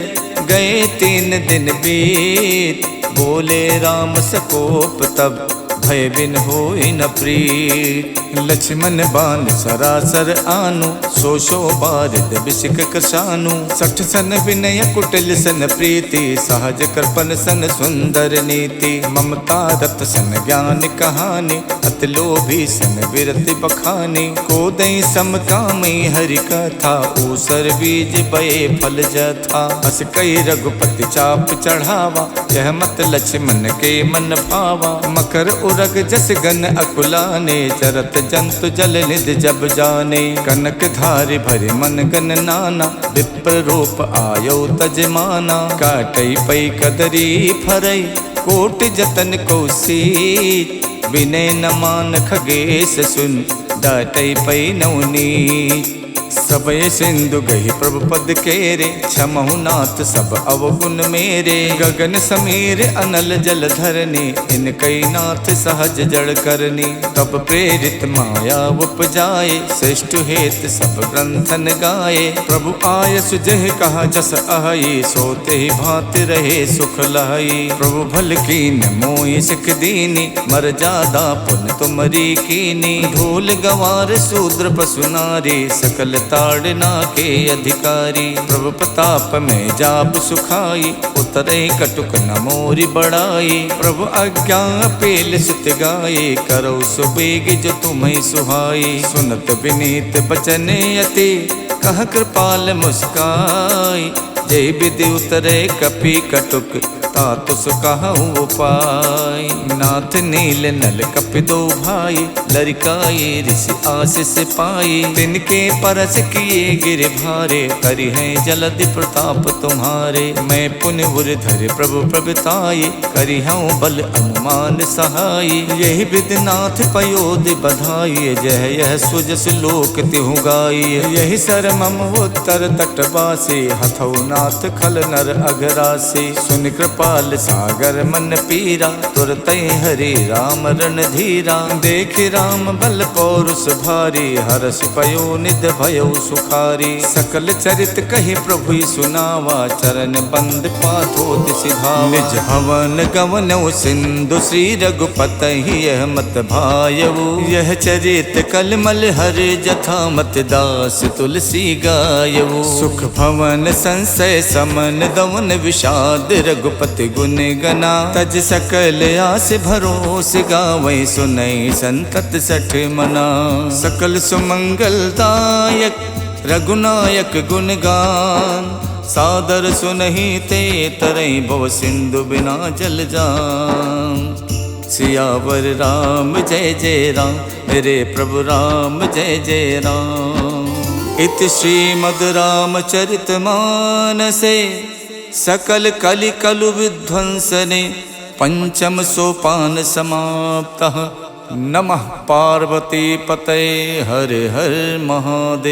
गए 3 दिन बीत। बोले राम सकोप तब भय बिन होई न प्रीत। लक्ष्मण बान सरासर आनु सो सो बारिद बिसिक कसानु। 60 सन विनय कुटिल सन प्रीति सहज कृपन सन सुंदर नीति। ममता रत सन ज्ञान कहानी अति लोभी सन विरति बखानी। को दई समकामी हरि कथा ऊसर बीज बये फल जथा। अस कई रघुपति चाप चढ़ावा यह मत लक्ष्मण के मन भावा। मकर उरग जस गन अकुलाने चरत जंतु जल निध जब जाने। कनक धारि भरि मन गन नाना विप्र रूप आयो तजमाना। काटई पई कदरी फरई कोट जतन कौशीत। विनय न मान खगेश सुन डाटई पई नवनीत। सबय सिंधु गही प्रभु पद केरे क्षमहु नाथ सब अवगुण मेरे। गगन समीर अनल जल धरनी इन कई नाथ सहज जड़ करनी। तब प्रेरित माया उपजाए श्रेष्ठ हेत सब ग्रंथन गाए। प्रभु आय सुजह कहा जस आही सोते ही भांति रहे सुख लहई। प्रभु भल कीन मोहि सिख दीनी मर जादा पुन तुमरी कीनी। ढोल गवार शूद्र पशु नारी सकल ताड़ना के अधिकारी। प्रभु प्रताप में जाप सुखाई उतरे कटुक न मोरी बढ़ाई। प्रभु आज्ञा पेल सुत गाये करो सुबेग जो तुम्हें सुहाई। सुनत विनीत बचन अति कह कृपाल मुस्काई। जय विधि उतरे कपि कटुक तात सुकहु उपाय। नाथ नील नल कपिदो भाई, लरिकाए ऋषि आशीष पाई। तिनके परस किए गिर भारे, करि है जलधि प्रताप तुम्हारे। मैं पुण्य धर प्रभु प्रभुताये, करि हूँ बल अनुमान सहाय। यही विधिनाथ पयोधि बधाई, जह यह सुजस लोक तिहु गाई। यही सर मम उत्तर तटवासी, हथौ नाथ खल नर अघरासी। सुन कृपाल सागर मन पीरा, तुरत हरि राम रणधीरा। देख राम बल पौरुष भारी, हरष पयो निध भयो सुखारी। सकल चरित कहि प्रभु सुनावा, चरण बंद पाथो सिधावा। निज हवन गवन सिंधु श्री रघुपति यह मत भायऊ। यह चरित कलमल हर जथा मत दास तुलसी गायऊ। सुख भवन संशय समन दवन विषाद, रघुपति गुण गना। तज सकल आस भरोस गावै, सुनई संतत सठ मना। सकल सुमंगल दायक रघुनायक गुणगान, सादर सुनहि ते तरई भव सिंधु बिना जल जान। सियावर राम जय जय राम, रे प्रभु राम जय जय राम। इति श्रीमद् रामचरित मानसे, सकल कलि कलु विध्वंसने। पंचम सोपान समाप्तः, नमः पार्वती पतये हर हर महादेव।